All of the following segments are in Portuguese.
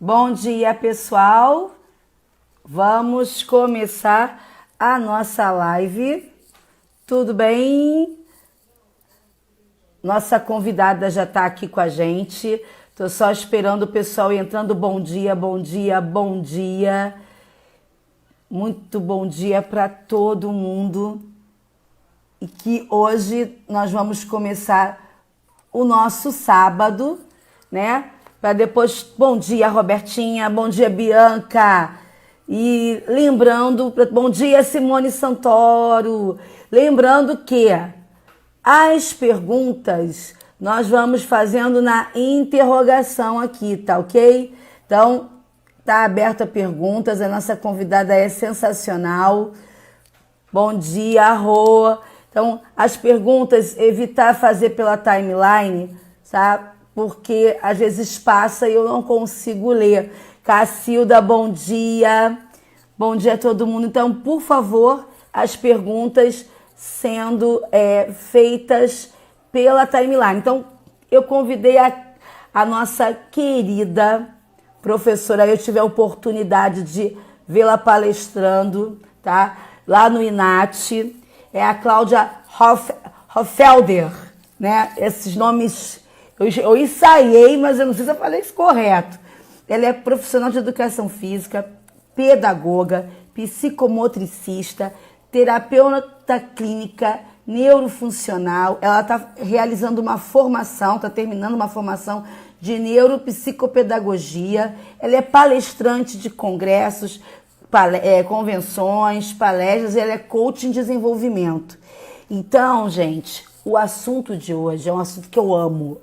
Bom dia, pessoal. Vamos começar a nossa live. Tudo bem? Nossa convidada já está aqui com a gente. Estou só esperando o pessoal entrando. Bom dia, bom dia, bom dia. Muito bom dia para todo mundo. E que hoje nós vamos começar o nosso sábado, né? Para depois, bom dia, Robertinha, bom dia, Bianca. E lembrando, bom dia, Simone Santoro. Lembrando que as perguntas nós vamos fazendo na interrogação aqui, tá ok? Então, tá aberta a perguntas, a nossa convidada é sensacional. Bom dia, Rô. Então, as perguntas, evitar fazer pela timeline, sabe? Porque às vezes passa e eu não consigo ler. Cacilda, bom dia. Bom dia a todo mundo. Então, por favor, as perguntas sendo feitas pela timeline. Então, eu convidei a nossa querida professora, eu tive a oportunidade de vê-la palestrando, tá? Lá no INAT, é a Cláudia Hoffelder, né? Esses nomes eu ensaiei, mas eu não sei se eu falei isso correto. Ela é profissional de educação física, pedagoga, psicomotricista, terapeuta clínica, neurofuncional. Ela está realizando uma formação, está terminando uma formação de neuropsicopedagogia. Ela é palestrante de congressos, convenções, palestras, ela é coach em desenvolvimento. Então, gente, o assunto de hoje é um assunto que eu amo,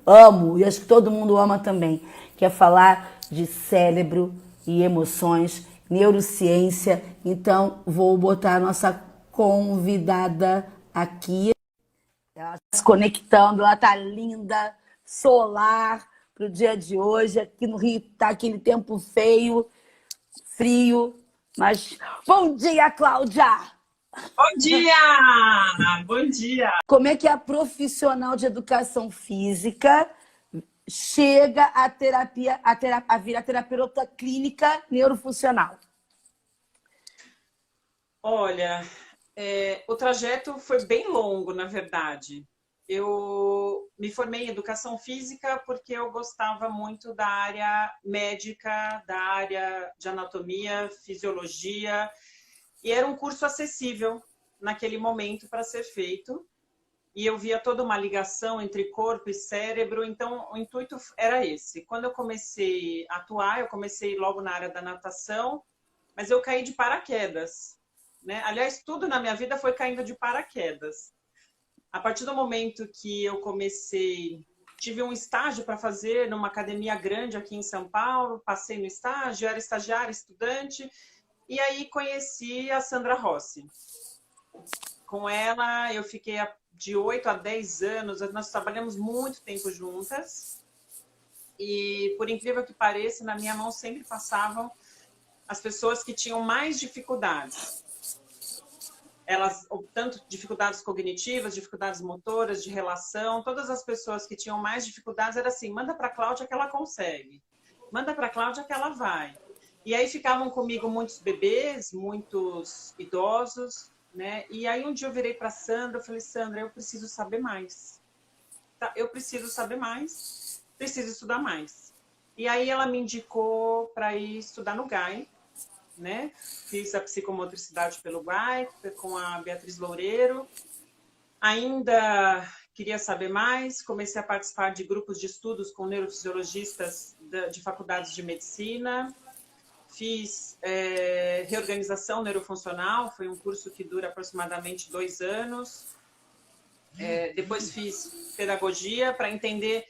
e acho que todo mundo ama também, que é falar de cérebro e emoções, neurociência. Então, vou botar a nossa convidada aqui. Ela está se conectando, ela está linda, solar para o dia de hoje. Aqui no Rio está aquele tempo feio, frio, mas bom dia, Cláudia! Bom dia! Bom dia! Como é que a profissional de educação física chega à terapia, a virar terapeuta clínica neurofuncional? Olha, o trajeto foi bem longo, na verdade. Eu me formei em educação física porque eu gostava muito da área médica, da área de anatomia, fisiologia, e era um curso acessível naquele momento para ser feito. E eu via toda uma ligação entre corpo e cérebro, então o intuito era esse. Quando eu comecei a atuar, eu comecei logo na área da natação, mas eu caí de paraquedas, né? Aliás, tudo na minha vida foi caindo de paraquedas. A partir do momento que eu comecei, tive um estágio para fazer numa academia grande aqui em São Paulo, passei no estágio, era estagiária, estudante, e aí conheci a Sandra Rossi. Com ela, eu fiquei de 8 a 10 anos, nós trabalhamos muito tempo juntas, e por incrível que pareça, na minha mão sempre passavam as pessoas que tinham mais dificuldades. Elas, tanto dificuldades cognitivas, dificuldades motoras, de relação, todas as pessoas que tinham mais dificuldades, era assim, manda para a Cláudia que ela consegue, manda para a Cláudia que ela vai. E aí ficavam comigo muitos bebês, muitos idosos, né? E aí um dia eu virei para Sandra, eu falei, Sandra, eu preciso saber mais. Tá? Eu preciso saber mais, preciso estudar mais. E aí ela me indicou para ir estudar no GAI, né? Fiz a psicomotricidade pelo GAI, com a Beatriz Loureiro. Ainda queria saber mais, comecei a participar de grupos de estudos com neurofisiologistas de faculdades de medicina. Fiz reorganização neurofuncional, foi um curso que dura aproximadamente 2 anos. Depois fiz pedagogia para entender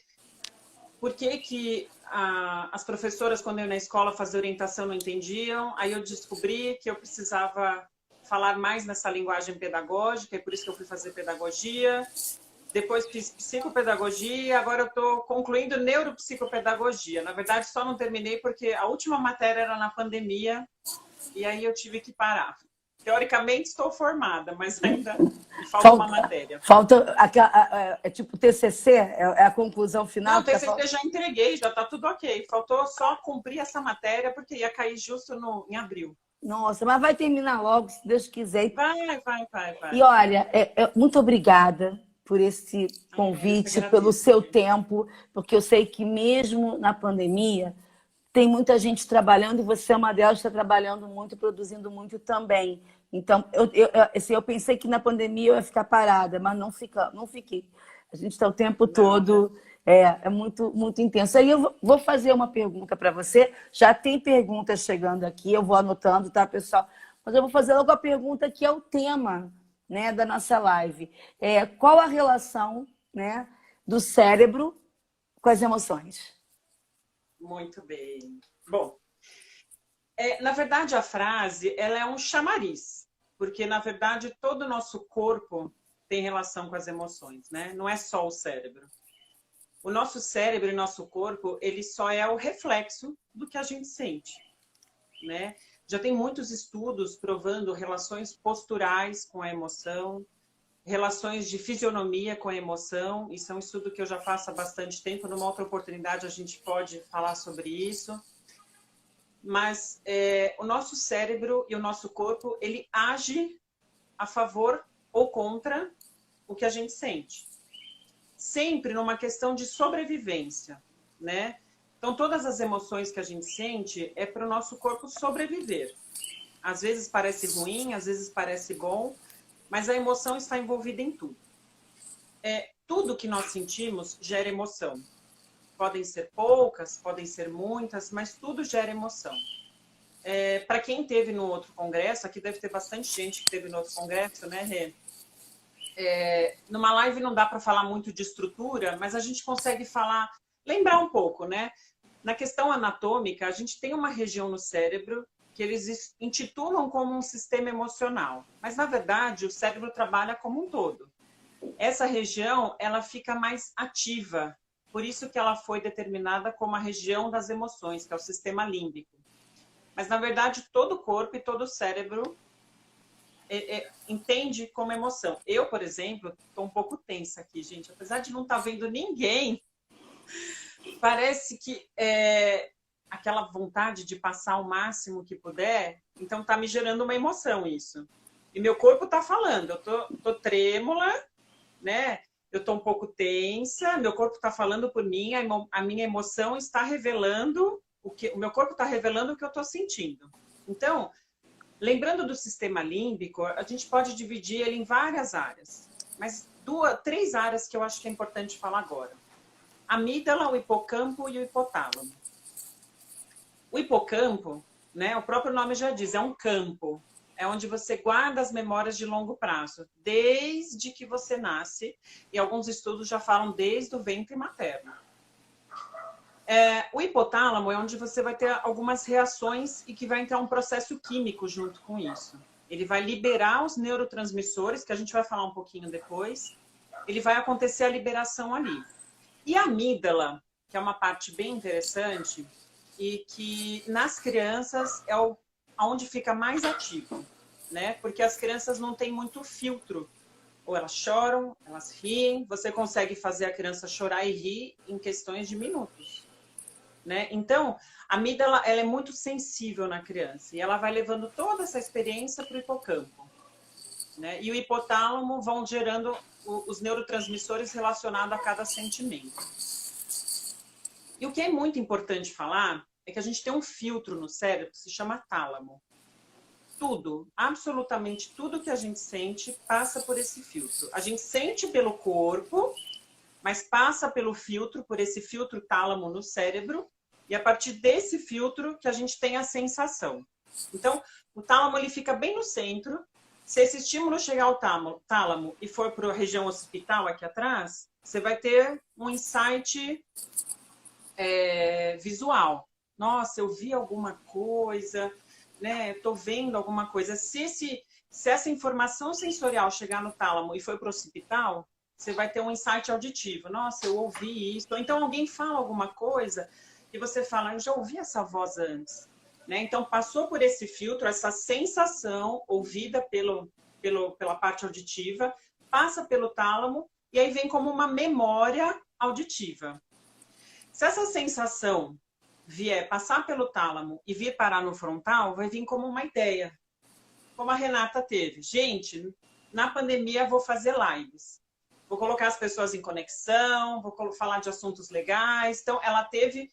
por que as professoras, quando eu ia na escola fazer orientação, não entendiam. Aí eu descobri que eu precisava falar mais nessa linguagem pedagógica, é por isso que eu fui fazer pedagogia. Depois fiz psicopedagogia, agora eu estou concluindo neuropsicopedagogia. Na verdade, só não terminei porque a última matéria era na pandemia e aí eu tive que parar. Teoricamente, estou formada, mas ainda falta uma matéria. Falta, é tipo TCC? É a conclusão final? Não, TCC já entreguei, já está tudo ok. Faltou só cumprir essa matéria, porque ia cair justo em abril. Nossa, mas vai terminar logo, se Deus quiser. Vai. E olha, muito obrigada por esse convite, pelo seu tempo, porque eu sei que mesmo na pandemia tem muita gente trabalhando e você é uma delas, está trabalhando muito, produzindo muito também. Então, eu pensei que na pandemia eu ia ficar parada, mas não fiquei. A gente está o tempo todo, é muito, muito intenso. Aí eu vou fazer uma pergunta para você. Já tem perguntas chegando aqui, eu vou anotando, tá, pessoal? Mas eu vou fazer logo a pergunta que é o tema, né, da nossa live. Qual a relação, né, do cérebro com as emoções? Muito bem. Bom, na verdade, a frase ela é um chamariz, porque, na verdade, todo o nosso corpo tem relação com as emoções, né? Não é só o cérebro. O nosso cérebro e nosso corpo, ele só é o reflexo do que a gente sente, né? Já tem muitos estudos provando relações posturais com a emoção, relações de fisionomia com a emoção. Isso é um estudo que eu já faço há bastante tempo. Numa outra oportunidade a gente pode falar sobre isso. Mas o nosso cérebro e o nosso corpo, ele age a favor ou contra o que a gente sente. Sempre numa questão de sobrevivência, né? Então, todas as emoções que a gente sente é para o nosso corpo sobreviver. Às vezes parece ruim, às vezes parece bom, mas a emoção está envolvida em tudo. Tudo que nós sentimos gera emoção. Podem ser poucas, podem ser muitas, mas tudo gera emoção. Para quem esteve no outro congresso, aqui deve ter bastante gente que esteve no outro congresso, né, Rê? Numa live não dá para falar muito de estrutura, mas a gente consegue lembrar um pouco, né? Na questão anatômica, a gente tem uma região no cérebro que eles intitulam como um sistema emocional, mas na verdade o cérebro trabalha como um todo. Essa região, ela fica mais ativa, por isso que ela foi determinada como a região das emoções, que é o sistema límbico. Mas na verdade todo o corpo e todo o cérebro entende como emoção. Eu, por exemplo, estou um pouco tensa aqui, gente. Apesar de não estar vendo ninguém, parece que aquela vontade de passar o máximo que puder, então está me gerando uma emoção isso. E meu corpo está falando, eu tô trêmula, né? Eu estou um pouco tensa, meu corpo está falando por mim, a minha emoção está revelando o meu corpo está revelando o que eu estou sentindo. Então, lembrando do sistema límbico, a gente pode dividir ele em várias áreas, mas 3 áreas que eu acho que é importante falar agora. A amígdala, o hipocampo e o hipotálamo. O hipocampo, né, o próprio nome já diz, é um campo, é onde você guarda as memórias de longo prazo, desde que você nasce, e alguns estudos já falam desde o ventre materno. O hipotálamo é onde você vai ter algumas reações e que vai entrar um processo químico junto com isso. Ele vai liberar os neurotransmissores, que a gente vai falar um pouquinho depois. Ele vai acontecer a liberação ali. E a amígdala, que é uma parte bem interessante e que nas crianças é onde fica mais ativo, né? Porque as crianças não têm muito filtro. Ou elas choram, elas riem. Você consegue fazer a criança chorar e rir em questões de minutos. Né? Então, a amígdala ela é muito sensível na criança e ela vai levando toda essa experiência para o hipocampo. Né? E o hipotálamo vão gerando os neurotransmissores relacionados a cada sentimento. E o que é muito importante falar é que a gente tem um filtro no cérebro que se chama tálamo. Tudo, absolutamente tudo que a gente sente passa por esse filtro. A gente sente pelo corpo, mas passa pelo filtro, por esse filtro tálamo no cérebro, e a partir desse filtro que a gente tem a sensação. Então, o tálamo ele fica bem no centro. Se esse estímulo chegar ao tálamo e for para a região occipital aqui atrás, você vai ter um insight visual. Nossa, eu vi alguma coisa, né? Estou vendo alguma coisa. Se essa informação sensorial chegar no tálamo e for para o occipital, você vai ter um insight auditivo. Nossa, eu ouvi isso. Ou então alguém fala alguma coisa e você fala, eu já ouvi essa voz antes. Né? Então, passou por esse filtro, essa sensação ouvida pela parte auditiva, passa pelo tálamo e aí vem como uma memória auditiva. Se essa sensação vier passar pelo tálamo e vir parar no frontal, vai vir como uma ideia, como a Renata teve. Gente, na pandemia vou fazer lives. Vou colocar as pessoas em conexão, vou falar de assuntos legais. Então, ela teve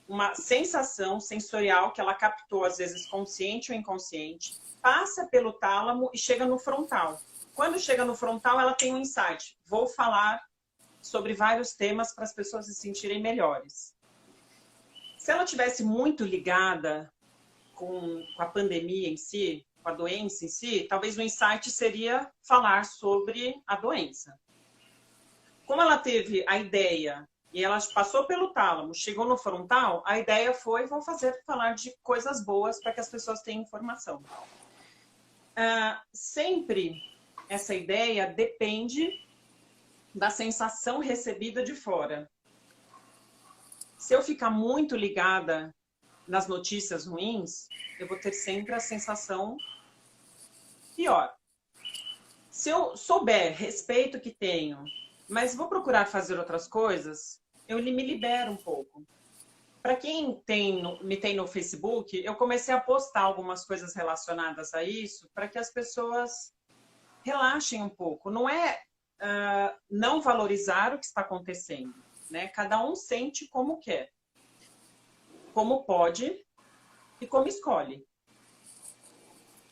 uma sensação sensorial que ela captou, às vezes consciente ou inconsciente, passa pelo tálamo e chega no frontal. Quando chega no frontal, ela tem um insight. Vou falar sobre vários temas para as pessoas se sentirem melhores. Se ela tivesse muito ligada com a pandemia em si, com a doença em si, talvez o insight seria falar sobre a doença. Como ela teve a ideia e ela passou pelo tálamo, chegou no frontal, a ideia foi, vou falar de coisas boas para que as pessoas tenham informação. Sempre essa ideia depende da sensação recebida de fora. Se eu ficar muito ligada nas notícias ruins, eu vou ter sempre a sensação pior. Se eu souber, respeito que tenho, mas vou procurar fazer outras coisas, eu me libero um pouco. Para quem me tem no Facebook, eu comecei a postar algumas coisas relacionadas a isso para que as pessoas relaxem um pouco. Não é não valorizar o que está acontecendo, né? Cada um sente como quer, como pode e como escolhe.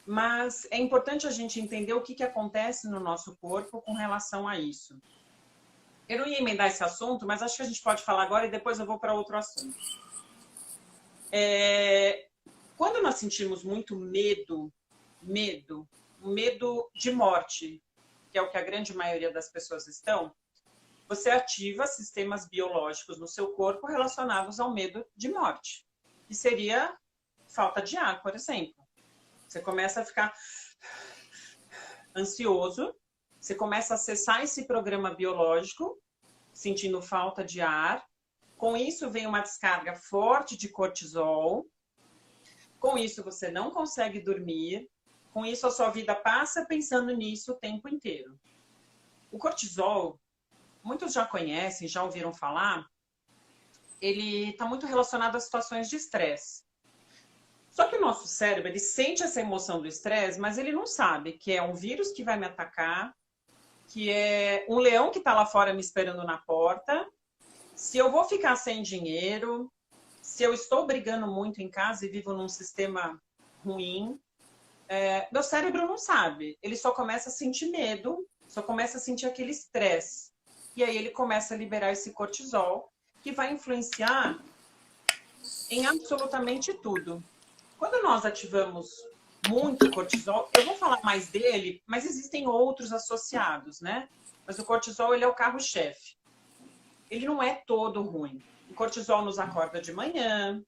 Mas é importante a gente entender o que acontece no nosso corpo com relação a isso. Eu não ia emendar esse assunto, mas acho que a gente pode falar agora e depois eu vou para outro assunto. Quando nós sentimos muito medo de morte, que é o que a grande maioria das pessoas estão, você ativa sistemas biológicos no seu corpo relacionados ao medo de morte, que seria falta de ar, por exemplo. Você começa a ficar ansioso, você começa a acessar esse programa biológico, sentindo falta de ar. Com isso vem uma descarga forte de cortisol. Com isso você não consegue dormir. Com isso a sua vida passa pensando nisso o tempo inteiro. O cortisol, muitos já conhecem, já ouviram falar, ele está muito relacionado a situações de estresse. Só que o nosso cérebro, ele sente essa emoção do estresse, mas ele não sabe que é um vírus que vai me atacar, que é um leão que está lá fora me esperando na porta, se eu vou ficar sem dinheiro, se eu estou brigando muito em casa e vivo num sistema ruim. Meu cérebro não sabe, ele só começa a sentir medo, só começa a sentir aquele estresse. E aí ele começa a liberar esse cortisol, que vai influenciar em absolutamente tudo. Quando nós ativamos muito cortisol, eu vou falar mais dele, mas existem outros associados, né? Mas o cortisol, ele é o carro-chefe. Ele não é todo ruim. O cortisol nos acorda de manhã,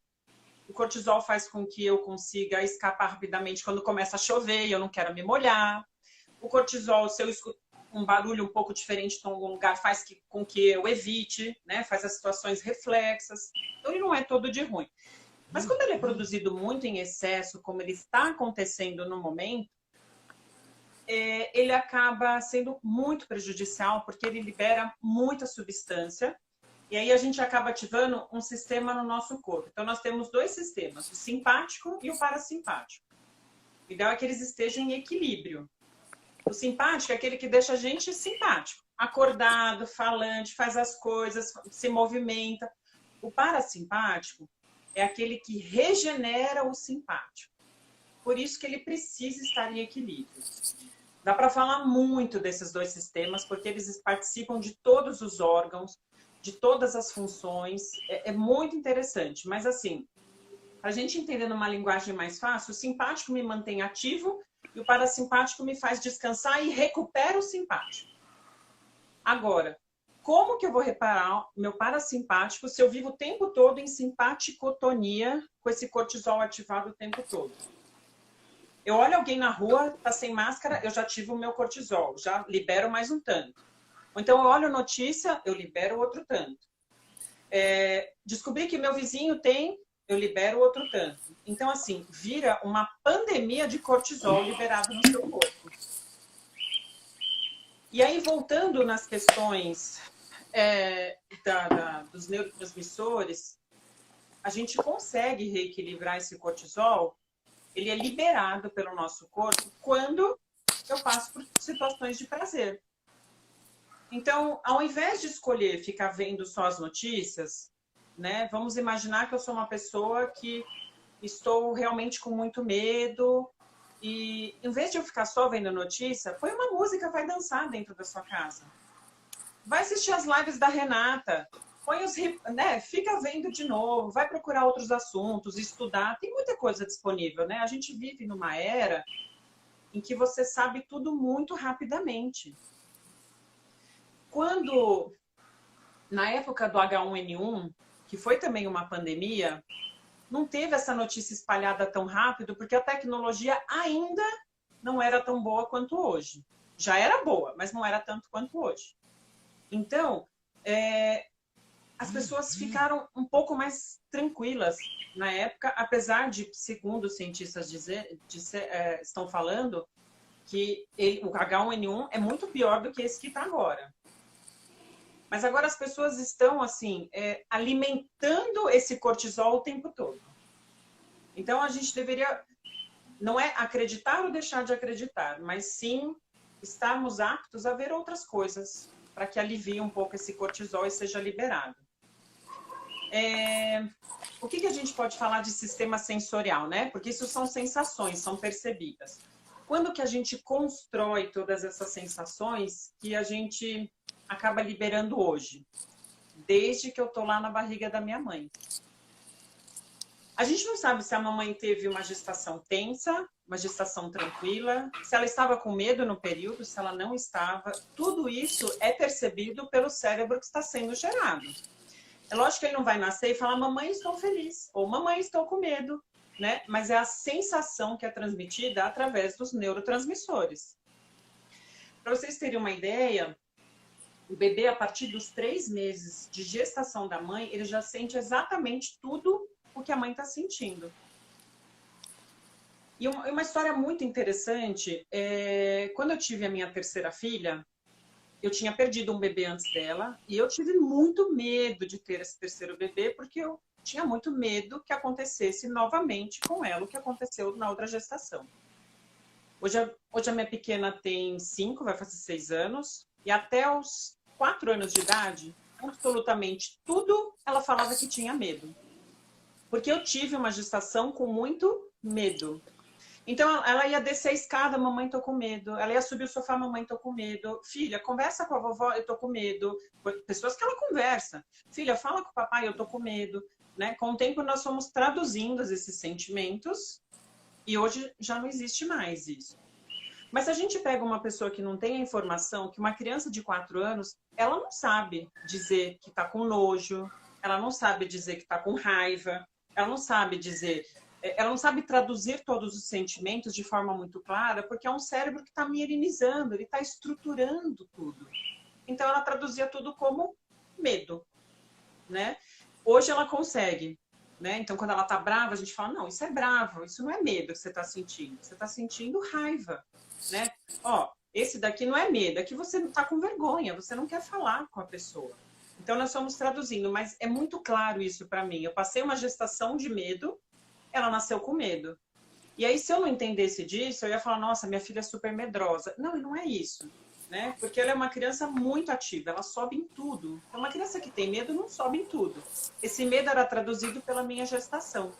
o cortisol faz com que eu consiga escapar rapidamente quando começa a chover e eu não quero me molhar. O cortisol, se eu escuto um barulho um pouco diferente em algum lugar, faz com que eu evite, né? Faz as situações reflexas. Então, ele não é todo de ruim. Mas quando ele é produzido muito em excesso, como ele está acontecendo no momento, ele acaba sendo muito prejudicial, porque ele libera muita substância, e aí a gente acaba ativando um sistema no nosso corpo. Então, nós temos dois sistemas, o simpático e o parasimpático. O ideal é que eles estejam em equilíbrio. O simpático é aquele que deixa a gente simpático, acordado, falante, faz as coisas, se movimenta. O parasimpático é aquele que regenera o simpático. Por isso que ele precisa estar em equilíbrio. Dá para falar muito desses dois sistemas, porque eles participam de todos os órgãos, de todas as funções. É muito interessante. Mas, assim, para a gente entender numa linguagem mais fácil, o simpático me mantém ativo e o parasimpático me faz descansar e recupera o simpático. Agora, como que eu vou reparar meu parasimpático se eu vivo o tempo todo em simpaticotonia, com esse cortisol ativado o tempo todo? Eu olho alguém na rua, tá sem máscara, eu já ativo o meu cortisol, já libero mais um tanto. Ou então eu olho notícia, eu libero outro tanto. Descobri que meu vizinho tem, eu libero outro tanto. Então, assim, vira uma pandemia de cortisol liberado no seu corpo. E aí, voltando nas questões dos neurotransmissores, a gente consegue reequilibrar esse cortisol, ele é liberado pelo nosso corpo quando eu passo por situações de prazer. Então, ao invés de escolher ficar vendo só as notícias, né, vamos imaginar que eu sou uma pessoa que estou realmente com muito medo e, em vez de eu ficar só vendo notícia, põe uma música, vai dançar dentro da sua casa. Vai assistir as lives da Renata, põe os, né, fica vendo de novo, vai procurar outros assuntos, estudar, tem muita coisa disponível, né? A gente vive numa era em que você sabe tudo muito rapidamente. Quando, na época do H1N1, que foi também uma pandemia, não teve essa notícia espalhada tão rápido, porque a tecnologia ainda não era tão boa quanto hoje. Já era boa, mas não era tanto quanto hoje. Então, as pessoas ficaram um pouco mais tranquilas na época, apesar de, segundo os cientistas estão falando, que o H1N1 é muito pior do que esse que está agora. Mas agora as pessoas estão, assim, alimentando esse cortisol o tempo todo. Então, a gente deveria, não é acreditar ou deixar de acreditar, mas sim estarmos aptos a ver outras coisas para que alivie um pouco esse cortisol e seja liberado. O que a gente pode falar de sistema sensorial, né? Porque isso são sensações, são percebidas. Quando que a gente constrói todas essas sensações que a gente acaba liberando hoje? Desde que eu tô lá na barriga da minha mãe. A gente não sabe se a mamãe teve uma gestação tensa, uma gestação tranquila, se ela estava com medo no período, se ela não estava. Tudo isso é percebido pelo cérebro que está sendo gerado. É lógico que ele não vai nascer e falar, mamãe, estou feliz, ou mamãe, estou com medo, né? Mas é a sensação que é transmitida através dos neurotransmissores. Para vocês terem uma ideia, o bebê, a partir dos 3 meses de gestação da mãe, ele já sente exatamente tudo o que a mãe está sentindo. E uma história muito interessante, quando eu tive a minha terceira filha, eu tinha perdido um bebê antes dela e eu tive muito medo de ter esse terceiro bebê porque eu tinha muito medo que acontecesse novamente com ela o que aconteceu na outra gestação. Hoje a minha pequena tem 5, vai fazer 6 anos e até os 4 anos de idade, absolutamente tudo ela falava que tinha medo. Porque eu tive uma gestação com muito medo. Então, ela ia descer a escada, mamãe, tô com medo. Ela ia subir o sofá, mamãe, tô com medo. Filha, conversa com a vovó, eu tô com medo. Pessoas que ela conversa. Filha, fala com o papai, eu tô com medo. Né? Com o tempo, nós fomos traduzindo esses sentimentos e hoje já não existe mais isso. Mas se a gente pega uma pessoa que não tem a informação, que uma criança de 4 anos, ela não sabe dizer que tá com nojo, ela não sabe dizer que tá com raiva, ela não sabe dizer... Ela não sabe traduzir todos os sentimentos de forma muito clara, porque é um cérebro que está mirinizando, ele está estruturando tudo. Então, ela traduzia tudo como medo, né? Hoje ela consegue, né? Então, quando ela está brava, a gente fala, não, isso é bravo, isso não é medo que você está sentindo. Você está sentindo raiva, né? Ó, esse daqui não é medo, é que você está com vergonha, você não quer falar com a pessoa. Então, nós estamos traduzindo, mas é muito claro isso para mim. Eu passei uma gestação de medo, ela nasceu com medo. E aí, se eu não entendesse disso, eu ia falar, nossa, minha filha é super medrosa. Não, e não é isso, né? Porque ela é uma criança muito ativa, ela sobe em tudo. Então, uma criança que tem medo não sobe em tudo. Esse medo era traduzido pela minha gestação.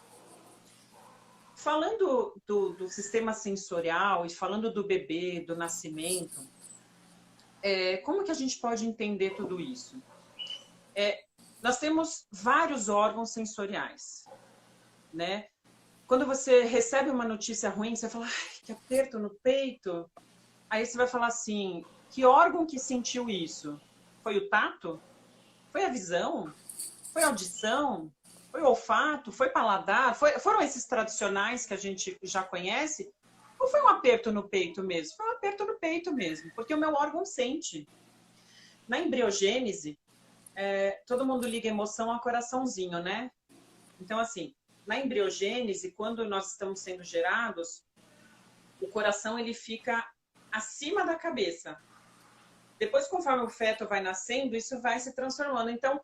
Falando do sistema sensorial e falando do bebê, do nascimento, como que a gente pode entender tudo isso? Nós temos vários órgãos sensoriais, né? Quando você recebe uma notícia ruim, você fala, ai, que aperto no peito. Aí você vai falar assim, que órgão que sentiu isso? Foi o tato? Foi a visão? Foi a audição? Foi o olfato? Foi paladar? Foram esses tradicionais que a gente já conhece? Ou foi um aperto no peito mesmo? Foi um aperto no peito mesmo, porque o meu órgão sente. Na embriogênese, todo mundo liga emoção a coraçãozinho, né? Então, assim, na embriogênese, quando nós estamos sendo gerados, o coração ele fica acima da cabeça. Depois, conforme o feto vai nascendo, isso vai se transformando. Então,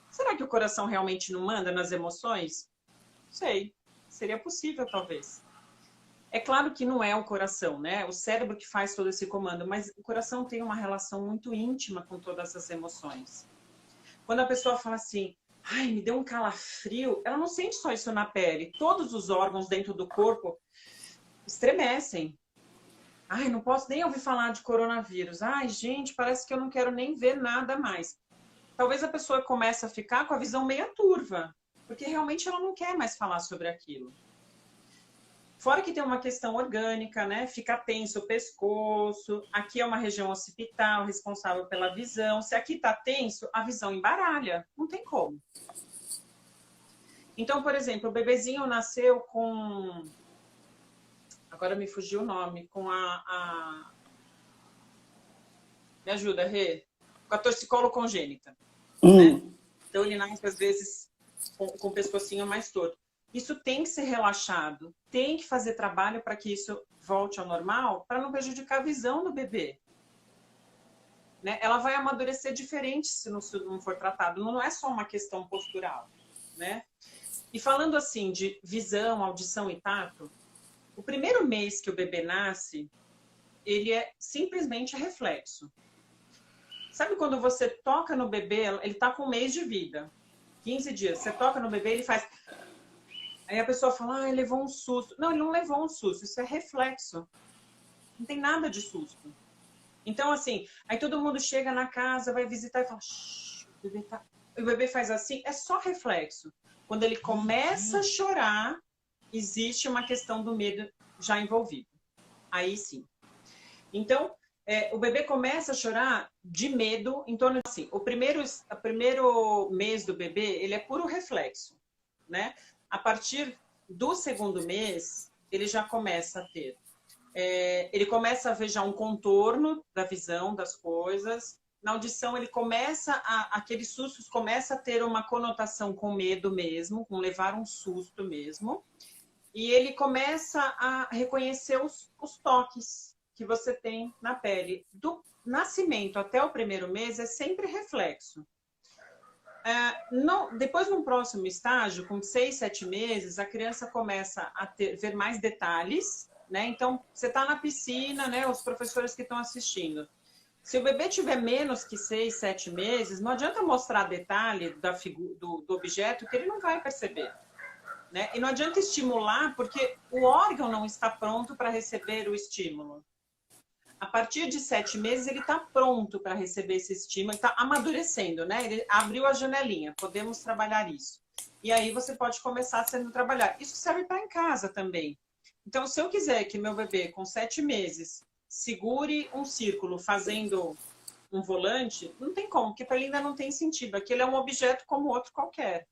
será que o coração realmente não manda nas emoções? Não sei. Seria possível, talvez. É claro que não é o coração, né? O cérebro que faz todo esse comando, mas o coração tem uma relação muito íntima com todas as emoções. Quando a pessoa fala assim, ai, me deu um calafrio, ela não sente só isso na pele. Todos os órgãos dentro do corpo estremecem. Ai, não posso nem ouvir falar de coronavírus. Ai, gente, parece que eu não quero nem ver nada mais. Talvez a pessoa comece a ficar com a visão meia turva, porque realmente ela não quer mais falar sobre aquilo. Fora que tem uma questão orgânica, né? Fica tenso o pescoço. Aqui é uma região occipital responsável pela visão. Se aqui tá tenso, a visão embaralha. Não tem como. Então, por exemplo, o bebezinho nasceu com... Agora me fugiu o nome. Com Me ajuda, Rê. Com a torcicolo congênita. Né? Então, ele nasce, às vezes, com o pescocinho mais torto. Isso tem que ser relaxado, tem que fazer trabalho para que isso volte ao normal, para não prejudicar a visão do bebê. Né? Ela vai amadurecer diferente se não for tratado, não é só uma questão postural. Né? E falando assim de visão, audição e tato, o primeiro mês que o bebê nasce, ele é simplesmente reflexo. Sabe quando você toca no bebê, ele está com um mês de vida, 15 dias, você toca no bebê, ele faz... Aí a pessoa fala, ah, ele levou um susto. Não, ele não levou um susto, isso é reflexo. Não tem nada de susto. Então, assim, aí todo mundo chega na casa, vai visitar e fala, shh, o bebê tá... O bebê faz assim, é só reflexo. Quando ele começa a chorar, existe uma questão do medo já envolvido. Aí sim. Então, o bebê começa a chorar de medo em torno de assim, o primeiro mês do bebê, ele é puro reflexo, né? A partir do segundo mês, ele já começa a ter. Ele começa a ver já um contorno da visão das coisas. Na audição, ele começa aqueles sustos começa a ter uma conotação com medo mesmo, com levar um susto mesmo. E ele começa a reconhecer os toques que você tem na pele. Do nascimento até o primeiro mês é sempre reflexo. Depois, no próximo estágio, com 6, 7 meses, a criança começa a ver mais detalhes, né? Então, você está na piscina, né? Os professores que estão assistindo. Se o bebê tiver menos que 6, 7 meses, não adianta mostrar detalhe do objeto que ele não vai perceber. Né? E não adianta estimular, porque o órgão não está pronto para receber o estímulo. A partir de 7 meses, ele está pronto para receber esse estímulo, está amadurecendo, né? Ele abriu a janelinha, podemos trabalhar isso. E aí você pode começar a trabalhar. Isso serve para em casa também. Então, se eu quiser que meu bebê, com 7 meses, segure um círculo fazendo um volante, não tem como, porque para ele ainda não tem sentido. Aquilo é um objeto como outro qualquer.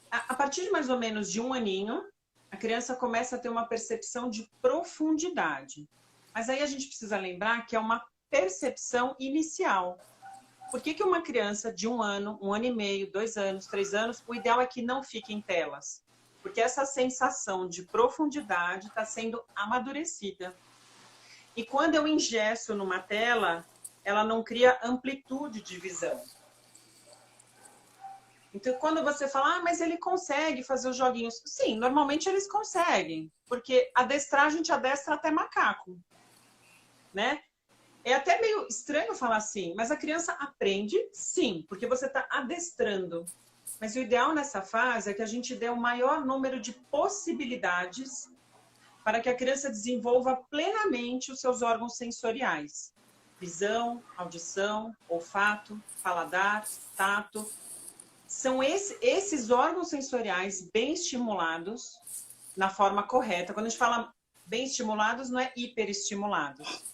A partir de mais ou menos de 1 aninho, a criança começa a ter uma percepção de profundidade. Mas aí a gente precisa lembrar que é uma percepção inicial. Por que uma criança de 1 ano, 1 ano e meio, 2 anos, 3 anos, o ideal é que não fique em telas? Porque essa sensação de profundidade está sendo amadurecida. E quando eu ingesto numa tela, ela não cria amplitude de visão. Então, quando você fala, mas ele consegue fazer os joguinhos. Sim, normalmente eles conseguem. Porque adestrar, a gente adestra até macaco. Né? É até meio estranho falar assim, mas a criança aprende, sim, porque você está adestrando. Mas o ideal nessa fase é que a gente dê o maior número de possibilidades para que a criança desenvolva plenamente os seus órgãos sensoriais. Visão, audição, olfato, paladar, tato. São esses órgãos sensoriais bem estimulados na forma correta. Quando a gente fala bem estimulados, não é hiperestimulados.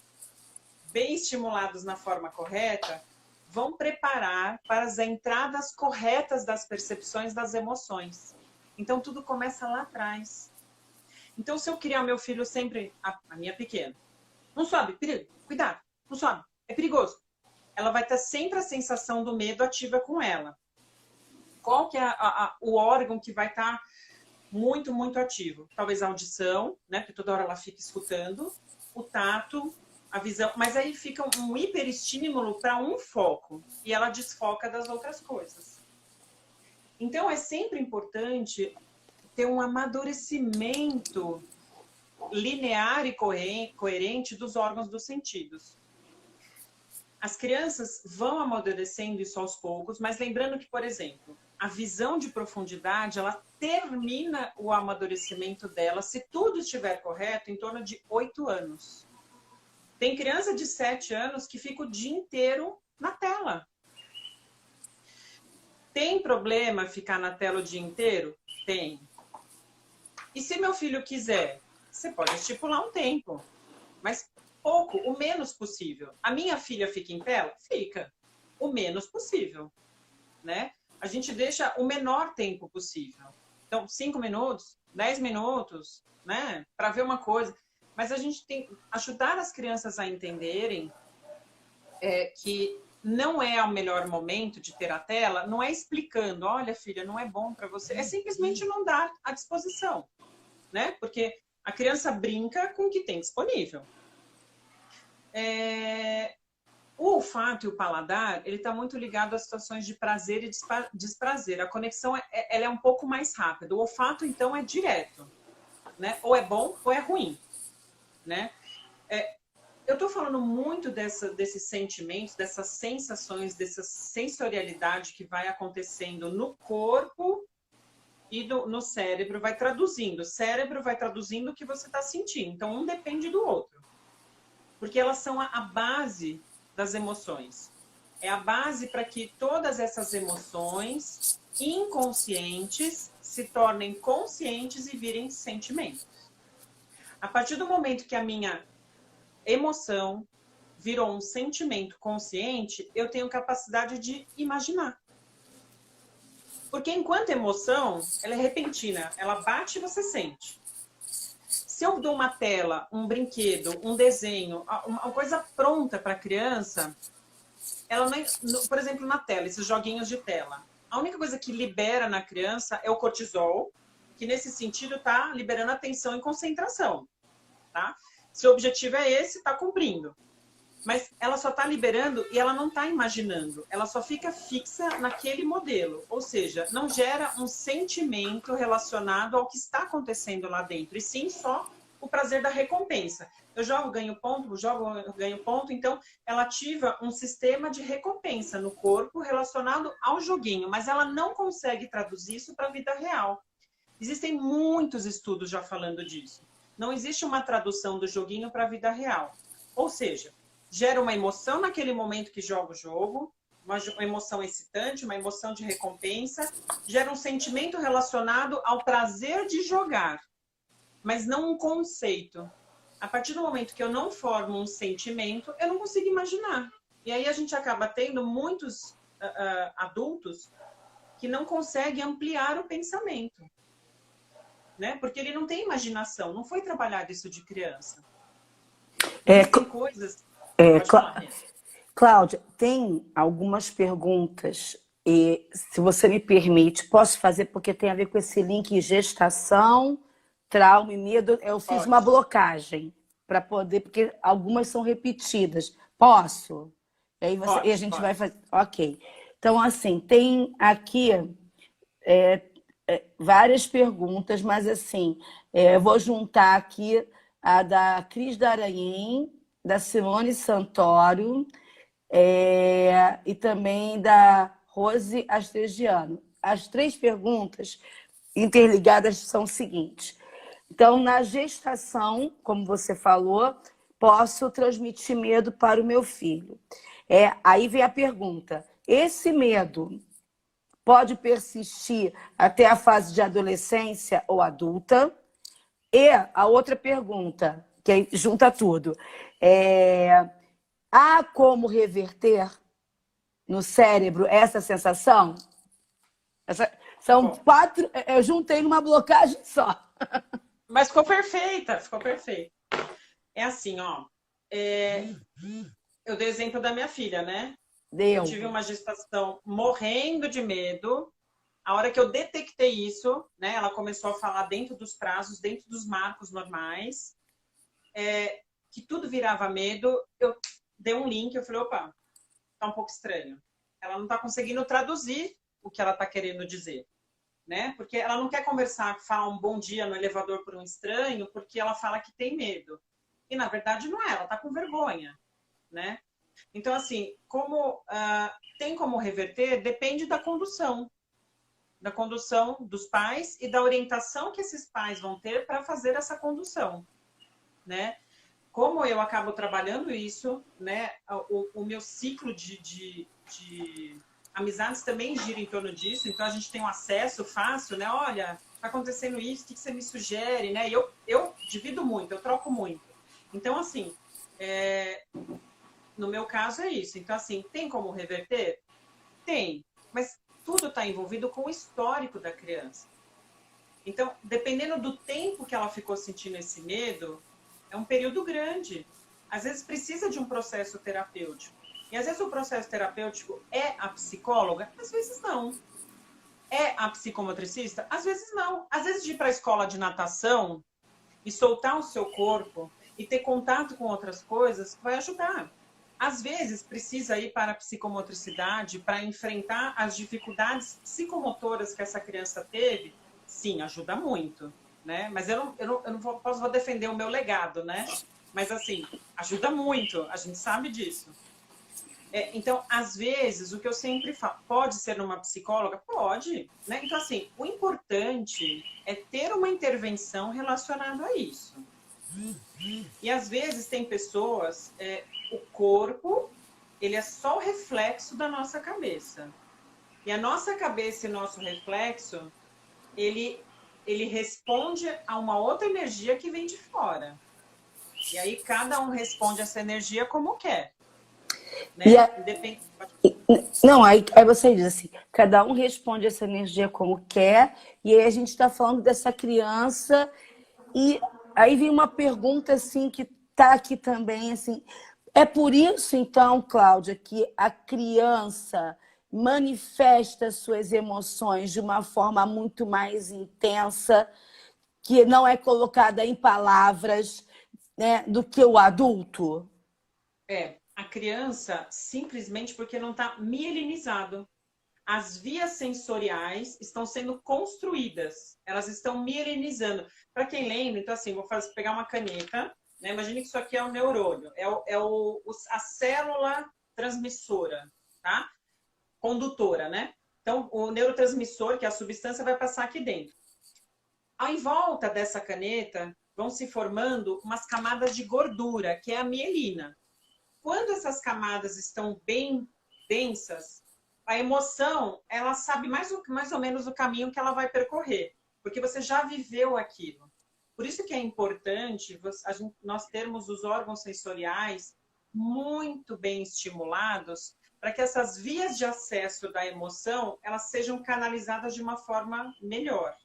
Bem estimulados na forma correta, vão preparar para as entradas corretas das percepções das emoções. Então, tudo começa lá atrás. Então, se eu criar meu filho sempre... A minha pequena. Não sobe, perigo, cuidado, não sobe, é perigoso. Ela vai ter sempre a sensação do medo ativa com ela. Qual que é o órgão que vai estar muito, muito ativo? Talvez a audição, né? Porque toda hora ela fica escutando. O tato, a visão, mas aí fica um hiperestímulo para um foco e ela desfoca das outras coisas. Então é sempre importante ter um amadurecimento linear e coerente dos órgãos dos sentidos. As crianças vão amadurecendo isso aos poucos, mas lembrando que, por exemplo, a visão de profundidade, ela termina o amadurecimento dela, se tudo estiver correto, em torno de 8 anos. Tem criança de 7 anos que fica o dia inteiro na tela. Tem problema ficar na tela o dia inteiro? Tem. E se meu filho quiser, você pode estipular um tempo, mas pouco, o menos possível. A minha filha fica em tela? Fica. O menos possível, né? A gente deixa o menor tempo possível. Então, 5 minutos, 10 minutos, né? Para ver uma coisa. Mas a gente tem que ajudar as crianças a entenderem que não é o melhor momento de ter a tela, não é explicando, olha, filha, não é bom para você. É simplesmente não dar à disposição, né? Porque a criança brinca com o que tem disponível. O olfato e o paladar, ele está muito ligado a situações de prazer e desprazer. A conexão ela é um pouco mais rápida. O olfato, então, é direto, né? Ou é bom ou é ruim, né? Eu estou falando muito desses sentimentos, dessas sensações, dessa sensorialidade que vai acontecendo no corpo e no cérebro, vai traduzindo. O cérebro vai traduzindo o que você está sentindo. Então, um depende do outro. Porque elas são a base das emoções. É a base para que todas essas emoções inconscientes se tornem conscientes e virem sentimentos. A partir do momento que a minha emoção virou um sentimento consciente, eu tenho capacidade de imaginar. Porque enquanto emoção, ela é repentina, ela bate e você sente. Se eu dou uma tela, um brinquedo, um desenho, uma coisa pronta para a criança, ela não, por exemplo, na tela, esses joguinhos de tela, a única coisa que libera na criança é o cortisol, que nesse sentido está liberando atenção e concentração, tá? Se o objetivo é esse, está cumprindo. Mas ela só está liberando e ela não está imaginando. Ela só fica fixa naquele modelo. Ou seja, não gera um sentimento relacionado ao que está acontecendo lá dentro. E sim só o prazer da recompensa. Eu jogo, ganho ponto, jogo, ganho ponto. Então, ela ativa um sistema de recompensa no corpo relacionado ao joguinho. Mas ela não consegue traduzir isso para a vida real. Existem muitos estudos já falando disso. Não existe uma tradução do joguinho para a vida real. Ou seja, gera uma emoção naquele momento que joga o jogo, uma emoção excitante, uma emoção de recompensa, gera um sentimento relacionado ao prazer de jogar, mas não um conceito. A partir do momento que eu não formo um sentimento, eu não consigo imaginar. E aí a gente acaba tendo muitos adultos que não conseguem ampliar o pensamento, né? Porque ele não tem imaginação, não foi trabalhado isso de criança. Existem coisas... Cláudia, tem algumas perguntas e, se você me permite, posso fazer porque tem a ver com esse link gestação, trauma e medo. Eu fiz uma blocagem para poder, porque algumas são repetidas. Posso? E aí e a gente vai fazer. Ok. Então, assim, tem aqui várias perguntas, mas assim, eu vou juntar aqui a da Cris Daranhim, da Simone Santoro e também da Rose Astresiano. As 3 perguntas interligadas são as seguintes. Então, na gestação, como você falou, posso transmitir medo para o meu filho. Aí vem a pergunta, esse medo pode persistir até a fase de adolescência ou adulta? E a outra pergunta, que junta tudo, há como reverter no cérebro essa sensação? São 4, eu juntei numa blocagem só. Mas ficou perfeita, ficou perfeita. É assim, ó. Eu dei exemplo da minha filha, né? Eu tive uma gestação morrendo de medo. A hora que eu detectei isso, né? Ela começou a falar dentro dos prazos, dentro dos marcos normais. que tudo virava medo, eu dei um link, eu falei, opa, tá um pouco estranho. Ela não tá conseguindo traduzir o que ela tá querendo dizer, né? Porque ela não quer conversar, falar um bom dia no elevador por um estranho, porque ela fala que tem medo. E na verdade não é, ela tá com vergonha, né? Então, assim, como tem como reverter, depende da condução dos pais e da orientação que esses pais vão ter para fazer essa condução, né? Como eu acabo trabalhando isso, né? O meu ciclo de amizades também gira em torno disso, então a gente tem um acesso fácil, né? Olha, tá acontecendo isso, o que você me sugere, né? E eu divido muito, eu troco muito. Então, assim, no meu caso é isso. Então, assim, tem como reverter? Tem, mas tudo está envolvido com o histórico da criança. Então, dependendo do tempo que ela ficou sentindo esse medo, é um período grande. Às vezes precisa de um processo terapêutico. E às vezes o processo terapêutico é a psicóloga, às vezes não. É a psicomotricista? Às vezes não. Às vezes de ir para a escola de natação e soltar o seu corpo e ter contato com outras coisas vai ajudar. Às vezes precisa ir para a psicomotricidade para enfrentar as dificuldades psicomotoras que essa criança teve. Sim, ajuda muito, né? Mas eu não posso defender o meu legado, né? Mas assim, ajuda muito, a gente sabe disso. Então, às vezes, o que eu sempre falo, pode ser numa psicóloga? Pode, né? Então, assim, o importante é ter uma intervenção relacionada a isso. E às vezes tem pessoas, o corpo, ele é só o reflexo da nossa cabeça. E a nossa cabeça e nosso reflexo, ele responde a uma outra energia que vem de fora. E aí cada um responde essa energia como quer. Né? E não, aí você diz assim, cada um responde essa energia como quer, e aí a gente está falando dessa criança, e aí vem uma pergunta assim que está aqui também, assim, é por isso então, Cláudia, que a criança manifesta suas emoções de uma forma muito mais intensa, que não é colocada em palavras, né, do que o adulto? A criança, simplesmente porque não está mielinizado. As vias sensoriais estão sendo construídas, elas estão mielinizando. Para quem lembra, então assim, pegar uma caneta, né? Imagine que isso aqui é o neurônio, a célula transmissora, tá? Condutora, né? Então, o neurotransmissor, que é a substância, vai passar aqui dentro. Em volta dessa caneta, vão se formando umas camadas de gordura, que é a mielina. Quando essas camadas estão bem densas, a emoção, ela sabe mais ou menos o caminho que ela vai percorrer, porque você já viveu aquilo. Por isso que é importante nós termos os órgãos sensoriais muito bem estimulados, para que essas vias de acesso da emoção, elas sejam canalizadas de uma forma melhor.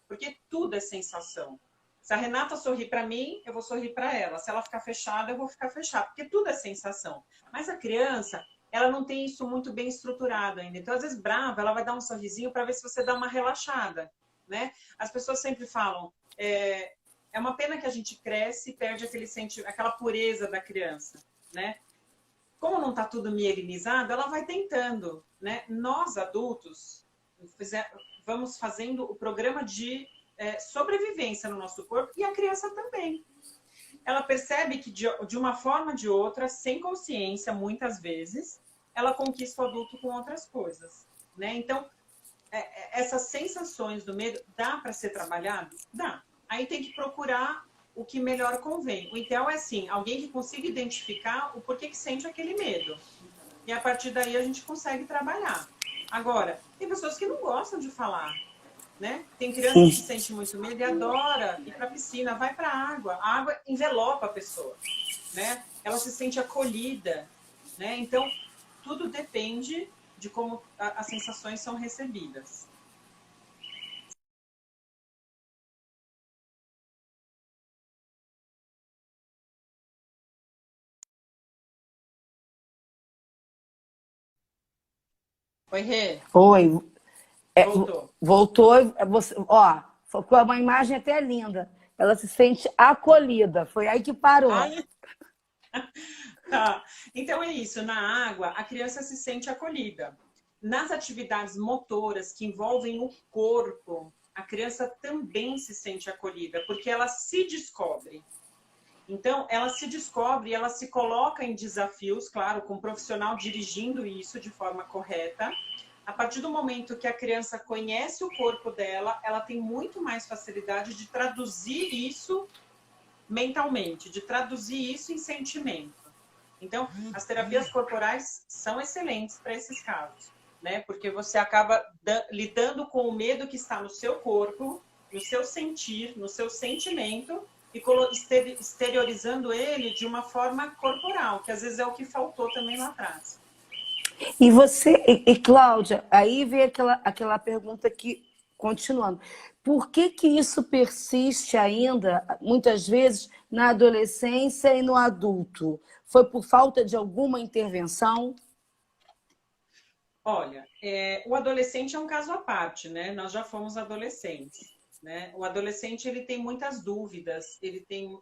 Porque tudo é sensação. Se a Renata sorrir para mim, eu vou sorrir para ela. Se ela ficar fechada, eu vou ficar fechada. Porque tudo é sensação. Mas a criança, ela não tem isso muito bem estruturado ainda. Então, às vezes, brava, ela vai dar um sorrisinho para ver se você dá uma relaxada, né? As pessoas sempre falam, é uma pena que a gente cresce e perde aquela pureza da criança, né? Como não está tudo mielinizado, ela vai tentando, né? Nós, adultos, vamos fazendo o programa de sobrevivência no nosso corpo e a criança também. Ela percebe que de uma forma ou de outra, sem consciência, muitas vezes, ela conquista o adulto com outras coisas, né? Então, essas sensações do medo, dá para ser trabalhado? Dá. Aí tem que procurar o que melhor convém. O ideal é, assim, alguém que consiga identificar o porquê que sente aquele medo. E a partir daí a gente consegue trabalhar. Agora, tem pessoas que não gostam de falar, né? Tem criança que sente muito medo e adora ir para a piscina, vai para a água envelopa a pessoa, né? Ela se sente acolhida, né? Então, tudo depende de como as sensações são recebidas. Oi, Rê. Oi. Voltou. Voltou, você, ó, ficou uma imagem até linda. ela se sente acolhida. Foi aí que parou. Ai, tá. Então é isso, na água a criança se sente acolhida. Nas atividades motoras que envolvem o corpo, a criança também se sente acolhida, porque ela se descobre. Então, ela se descobre, ela se coloca em desafios, claro, com o profissional dirigindo isso de forma correta. A partir do momento que a criança conhece o corpo dela, ela tem muito mais facilidade de traduzir isso mentalmente, de traduzir isso em sentimento. Então, as terapias corporais são excelentes para esses casos, né? Porque você acaba lidando com o medo que está no seu corpo, no seu sentir, no seu sentimento, e exteriorizando ele de uma forma corporal, que às vezes é o que faltou também lá atrás. E você, Cláudia, aí vem aquela pergunta que, continuando, por que que isso persiste ainda, muitas vezes, na adolescência e no adulto? Foi por falta de alguma intervenção? Olha, o adolescente é um caso à parte, né? Nós já fomos adolescentes, né? O adolescente ele tem muitas dúvidas, ele tem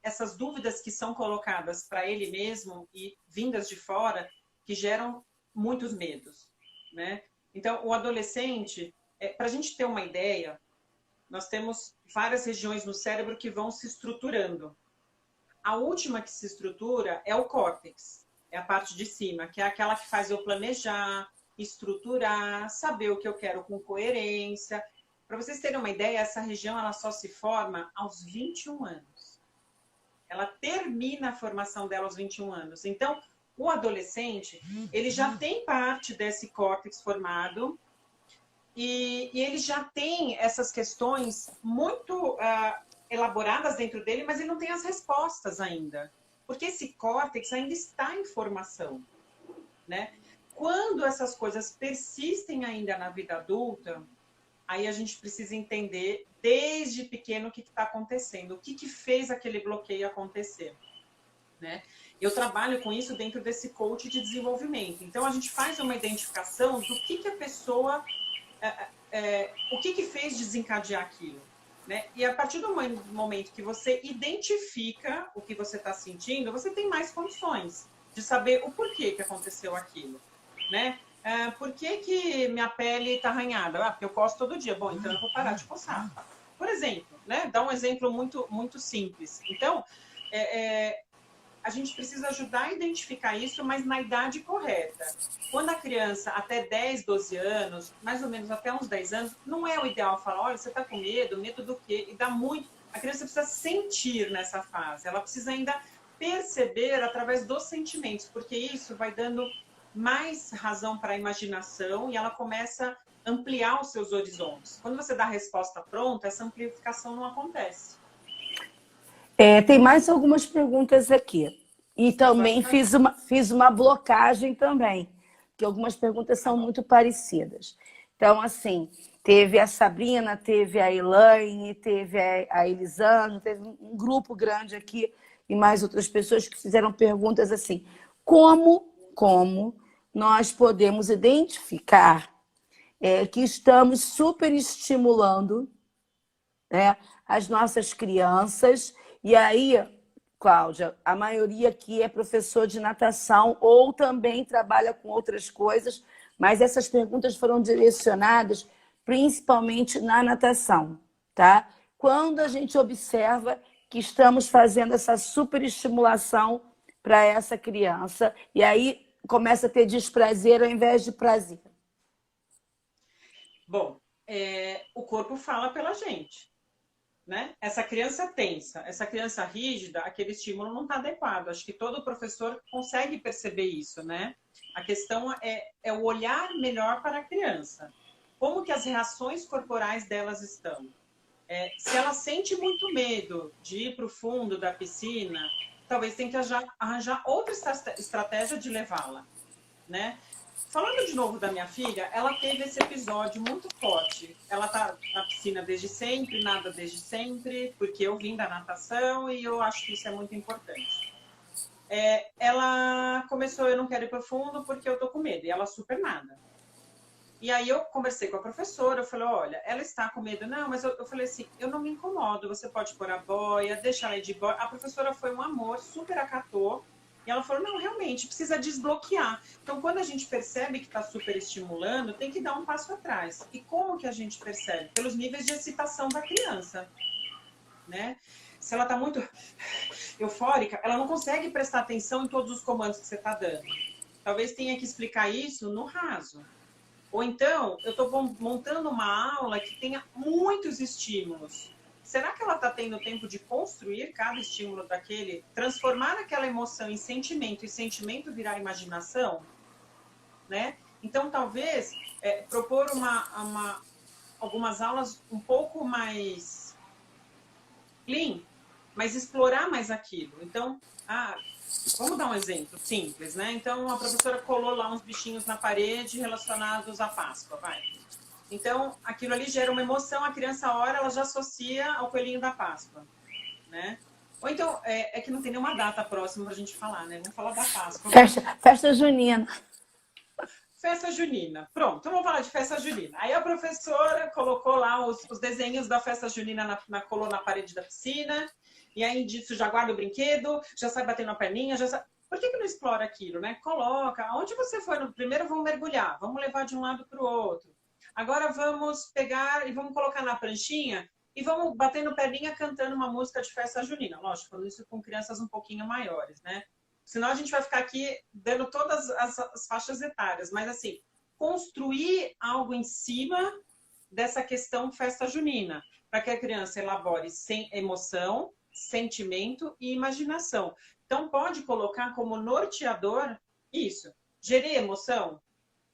essas dúvidas que são colocadas para ele mesmo e vindas de fora que geram muitos medos, né? Então, o adolescente, para a gente ter uma ideia, nós temos várias regiões no cérebro que vão se estruturando. A última que se estrutura é o córtex, é a parte de cima, que é aquela que faz eu planejar, estruturar, saber o que eu quero com coerência. Para vocês terem uma ideia, essa região ela só se forma aos 21 anos. Ela termina a formação dela aos 21 anos. Então, o adolescente, ele já tem parte desse córtex formado e ele já tem essas questões muito elaboradas dentro dele, mas ele não tem as respostas ainda. Porque esse córtex ainda está em formação, né? Quando essas coisas persistem ainda na vida adulta, aí a gente precisa entender desde pequeno o que está acontecendo, o que fez aquele bloqueio acontecer, né? Eu trabalho com isso dentro desse coach de desenvolvimento. Então, a gente faz uma identificação do que a pessoa... o que fez desencadear aquilo, né? E a partir do momento que você identifica o que você está sentindo, você tem mais condições de saber o porquê que aconteceu aquilo, né? Por que minha pele está arranhada? Porque eu coço todo dia. Bom, então eu vou parar de coçar. Por exemplo, né? Dá um exemplo muito, muito simples. Então, a gente precisa ajudar a identificar isso, mas na idade correta. Quando a criança, até 10, 12 anos, mais ou menos até uns 10 anos, não é o ideal falar, olha, você está com medo do quê? E dá muito... A criança precisa sentir nessa fase, ela precisa ainda perceber através dos sentimentos, porque isso vai dando mais razão para a imaginação e ela começa a ampliar os seus horizontes. Quando você dá a resposta pronta, essa amplificação não acontece. Tem mais algumas perguntas aqui. E também fiz uma blocagem também, que algumas perguntas são muito parecidas. Então, assim, teve a Sabrina, teve a Elaine, teve a Elisane, teve um grupo grande aqui e mais outras pessoas que fizeram perguntas assim, como nós podemos identificar que estamos superestimulando, né, as nossas crianças. E aí, Cláudia, a maioria aqui é professor de natação ou também trabalha com outras coisas, mas essas perguntas foram direcionadas principalmente na natação, tá? Quando a gente observa que estamos fazendo essa superestimulação para essa criança, e aí começa a ter desprazer ao invés de prazer. Bom, o corpo fala pela gente, né? Essa criança tensa, essa criança rígida, aquele estímulo não está adequado. Acho que todo professor consegue perceber isso, né? A questão é o olhar melhor para a criança. Como que as reações corporais delas estão? Se ela sente muito medo de ir para o fundo da piscina, talvez tenha que arranjar outra estratégia de levá-la, né? Falando de novo da minha filha, ela teve esse episódio muito forte. Ela tá na piscina desde sempre, nada desde sempre, porque eu vim da natação e eu acho que isso é muito importante. Ela começou, eu não quero ir para o fundo porque eu tô com medo, e ela super nada. E aí eu conversei com a professora, eu falei, olha, ela está com medo. Não, mas eu falei assim, eu não me incomodo, você pode pôr a boia, deixar ela ir de boia. A professora foi um amor, super acatou. E ela falou, não, realmente, precisa desbloquear. Então, quando a gente percebe que está super estimulando, tem que dar um passo atrás. E como que a gente percebe? Pelos níveis de excitação da criança, né? Se ela está muito eufórica, ela não consegue prestar atenção em todos os comandos que você está dando. Talvez tenha que explicar isso no raso. Ou então, eu estou montando uma aula que tenha muitos estímulos. Será que ela está tendo tempo de construir cada estímulo daquele? Transformar aquela emoção em sentimento e sentimento virar imaginação? Né? Então, talvez, propor algumas aulas um pouco mais clean, mas explorar mais aquilo. Então, vamos dar um exemplo simples, né? Então, a professora colou lá uns bichinhos na parede relacionados à Páscoa, vai. Então, aquilo ali gera uma emoção, a criança, a hora, ela já associa ao coelhinho da Páscoa, né? Ou então, é que não tem nenhuma data próxima pra gente falar, né? Vamos falar da Páscoa. Festa junina. Festa junina. Pronto, então vamos falar de festa junina. Aí a professora colocou lá os desenhos da festa junina colou na parede da piscina, e aí disso já guarda o brinquedo, já sai batendo a perninha, já sai... Por que não explora aquilo, né? Coloca, onde você foi no primeiro, vamos mergulhar, vamos levar de um lado para o outro. Agora vamos pegar e vamos colocar na pranchinha e vamos batendo perninha cantando uma música de festa junina. Lógico, falando isso com crianças um pouquinho maiores, né? Senão a gente vai ficar aqui dando todas as faixas etárias. Mas, assim, construir algo em cima dessa questão festa junina, para que a criança elabore sem emoção, sentimento e imaginação. Então, pode colocar como norteador isso. Gerei emoção?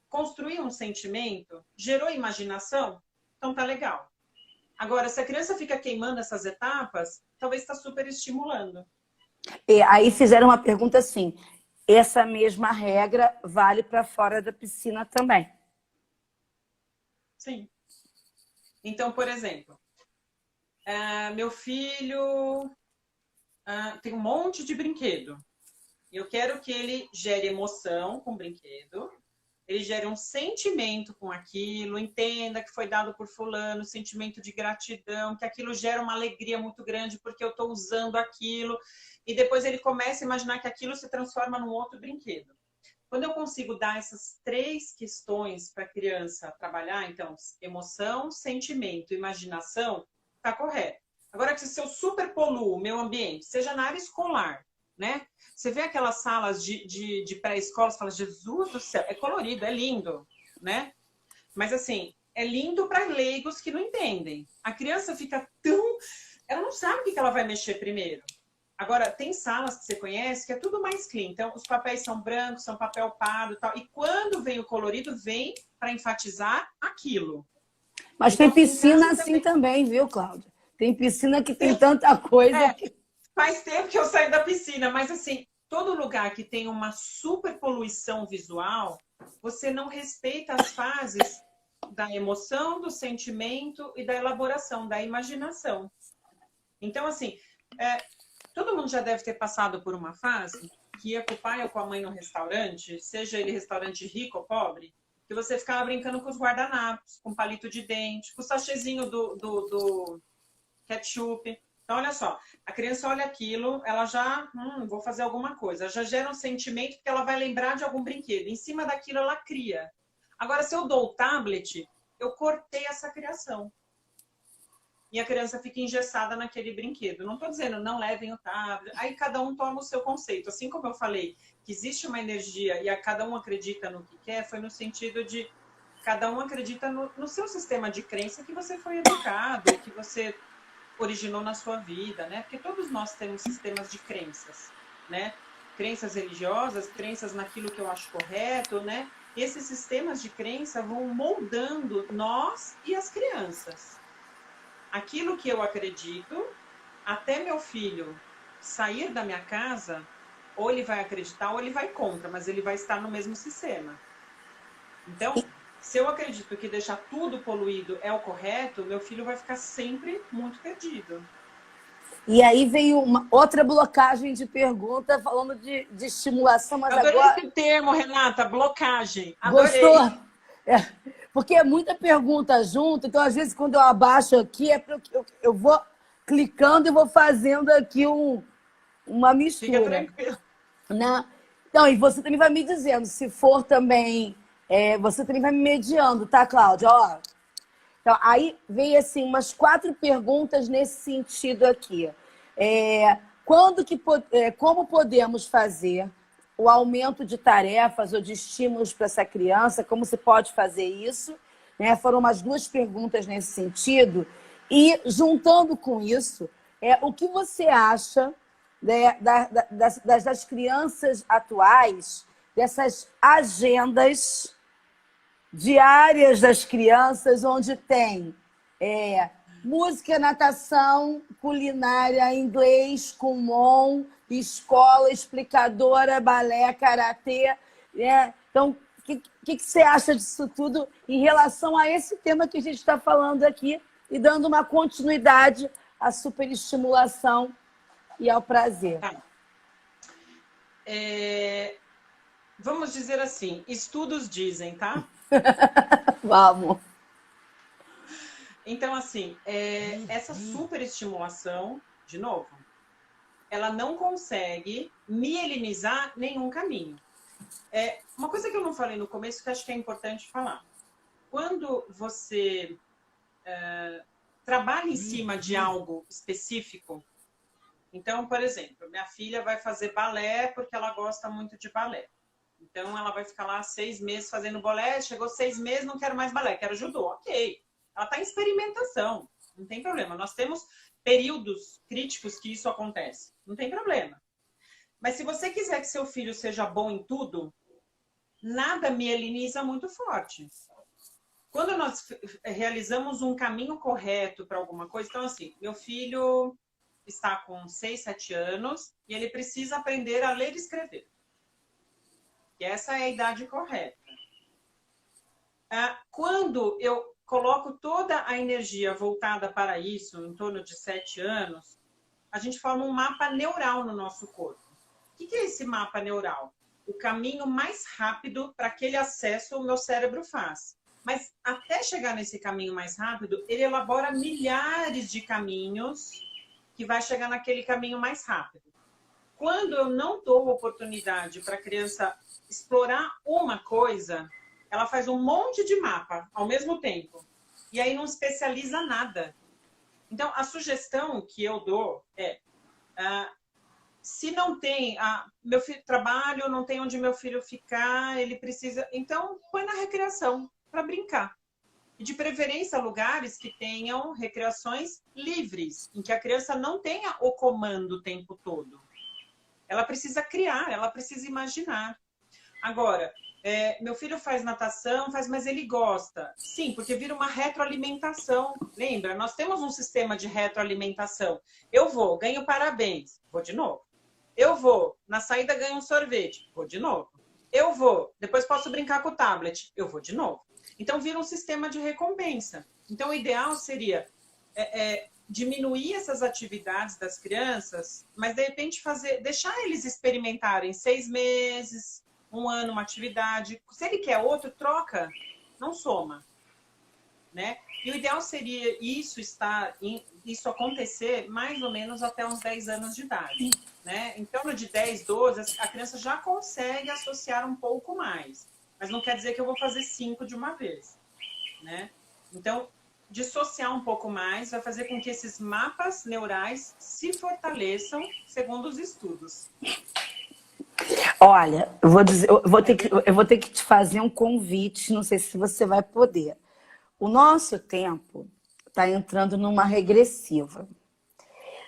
Construir um sentimento? Gerou imaginação? Então, tá legal. Agora, se a criança fica queimando essas etapas, talvez está super estimulando. E aí fizeram uma pergunta assim, essa mesma regra vale para fora da piscina também? Sim. Então, por exemplo, meu filho tem um monte de brinquedo. Eu quero que ele gere emoção com o brinquedo, ele gere um sentimento com aquilo, entenda que foi dado por fulano, sentimento de gratidão, que aquilo gera uma alegria muito grande porque eu estou usando aquilo, e depois ele começa a imaginar que aquilo se transforma num outro brinquedo. Quando eu consigo dar essas 3 questões para a criança trabalhar, então, emoção, sentimento, imaginação, tá correto. Agora, se eu superpoluo o meu ambiente, seja na área escolar, né? Você vê aquelas salas de pré-escola, você fala, Jesus do céu, é colorido, é lindo, né? Mas, assim, é lindo para leigos que não entendem. A criança fica tão... Ela não sabe o que ela vai mexer primeiro. Agora, tem salas que você conhece que é tudo mais clean. Então, os papéis são brancos, são papel pardo e tal. E quando vem o colorido, vem para enfatizar aquilo. Mas então, tem piscina assim também, viu, Cláudia? Tem piscina que tem tanta coisa que... Faz tempo que eu saí da piscina, mas assim, todo lugar que tem uma super poluição visual, você não respeita as fases da emoção, do sentimento e da elaboração, da imaginação. Então, assim, todo mundo já deve ter passado por uma fase que ia com o pai ou com a mãe no restaurante, seja ele restaurante rico ou pobre, que você ficava brincando com os guardanapos, com palito de dente, com o sachêzinho do ketchup. Então, olha só, a criança olha aquilo, ela já, vou fazer alguma coisa, já gera um sentimento que ela vai lembrar de algum brinquedo. Em cima daquilo, ela cria. Agora, se eu dou o tablet, eu cortei essa criação. E a criança fica engessada naquele brinquedo. Não estou dizendo, não levem o tablet. Aí cada um toma o seu conceito. Assim como eu falei que existe uma energia e cada um acredita no que quer, foi no sentido de cada um acredita no seu sistema de crença que você foi educado, que você originou na sua vida, né? Porque todos nós temos sistemas de crenças, né? Crenças religiosas, crenças naquilo que eu acho correto, né? E esses sistemas de crença vão moldando nós e as crianças. Aquilo que eu acredito, até meu filho sair da minha casa, ou ele vai acreditar ou ele vai contra, mas ele vai estar no mesmo sistema. Então, se eu acredito que deixar tudo poluído é o correto, meu filho vai ficar sempre muito perdido. E aí veio uma outra blocagem de pergunta falando de estimulação, mas adorei agora... esse termo, Renata, blocagem. Adorei. Gostou? É, porque é muita pergunta junto, então às vezes quando eu abaixo aqui, eu vou clicando e vou fazendo aqui uma Fica mistura, tranquilo. né? Então, e você também vai me dizendo, se for também, você também vai me mediando, tá, Cláudia? Ó, então, aí vem assim umas 4 perguntas nesse sentido aqui. Como podemos fazer o aumento de tarefas ou de estímulos para essa criança? Como se pode fazer isso? Né? Foram umas 2 perguntas nesse sentido. E, juntando com isso, o que você acha, né, das crianças atuais, dessas agendas diárias das crianças, onde tem música, natação, culinária, inglês, Kumon, escola, explicadora, balé, karatê. Então, o que você acha disso tudo em relação a esse tema que a gente está falando aqui e dando uma continuidade à superestimulação e ao prazer? Vamos dizer assim, estudos dizem, tá? Vamos. Então, assim, essa superestimulação, de novo, ela não consegue mielinizar nenhum caminho. Uma coisa que eu não falei no começo que acho que é importante falar. Quando você trabalha em cima de algo específico, então, por exemplo, minha filha vai fazer balé porque ela gosta muito de balé. Então, ela vai ficar lá 6 meses fazendo balé, chegou 6 meses, não quero mais balé, quero judô. Ok, ela está em experimentação, não tem problema. Nós temos períodos críticos que isso acontece, não tem problema. Mas se você quiser que seu filho seja bom em tudo, nada mieliniza muito forte. Quando nós realizamos um caminho correto para alguma coisa, então assim, meu filho está com 6, 7 anos e ele precisa aprender a ler e escrever. E essa é a idade correta. Quando eu coloco toda a energia voltada para isso, em torno de 7 anos, a gente forma um mapa neural no nosso corpo. O que é esse mapa neural? O caminho mais rápido para aquele acesso o meu cérebro faz. Mas até chegar nesse caminho mais rápido, ele elabora milhares de caminhos que vai chegar naquele caminho mais rápido. Quando eu não dou oportunidade para a criança explorar uma coisa, ela faz um monte de mapa ao mesmo tempo. E aí não especializa nada. Então, a sugestão que eu dou se não tem, meu filho trabalho, não tem onde meu filho ficar, ele precisa... Então, põe na recreação para brincar. E de preferência lugares que tenham recreações livres, em que a criança não tenha o comando o tempo todo. Ela precisa criar, ela precisa imaginar. Agora, meu filho faz natação, mas ele gosta. Sim, porque vira uma retroalimentação. Lembra? Nós temos um sistema de retroalimentação. Eu vou, ganho parabéns, vou de novo. Eu vou, na saída ganho um sorvete, vou de novo. Eu vou, depois posso brincar com o tablet, eu vou de novo. Então, vira um sistema de recompensa. Então, o ideal seria diminuir essas atividades das crianças, mas, de repente, deixar eles experimentarem 6 meses, 1 ano, uma atividade. Se ele quer outro, troca, não soma. Né? E o ideal seria isso acontecer mais ou menos até uns 10 anos de idade. Né? Em torno de 10, 12, a criança já consegue associar um pouco mais. Mas não quer dizer que eu vou fazer 5 de uma vez. Né? Então, dissociar um pouco mais vai fazer com que esses mapas neurais se fortaleçam, segundo os estudos. Olha, eu vou ter que te fazer um convite, não sei se você vai poder. O nosso tempo está entrando numa regressiva.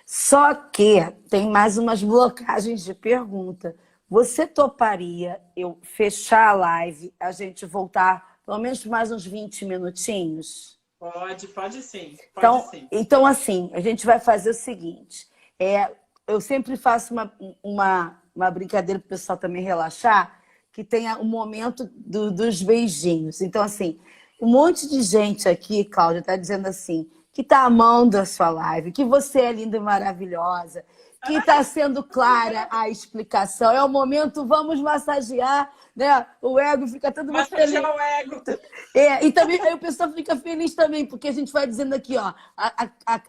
Só que tem mais umas blocagens de pergunta. Você toparia eu fechar a live, a gente voltar pelo menos mais uns 20 minutinhos? Pode sim. Então, assim, a gente vai fazer o seguinte. Eu sempre faço uma brincadeira para o pessoal também relaxar, que tenha o momento dos beijinhos. Então, assim, um monte de gente aqui, Cláudia, está dizendo assim, que está amando a sua live, que você é linda e maravilhosa, que está sendo clara a explicação. É o momento, vamos massagear, né? O ego fica todo muito feliz. Massagear o ego. E também aí o pessoal fica feliz também, porque a gente vai dizendo aqui, ó,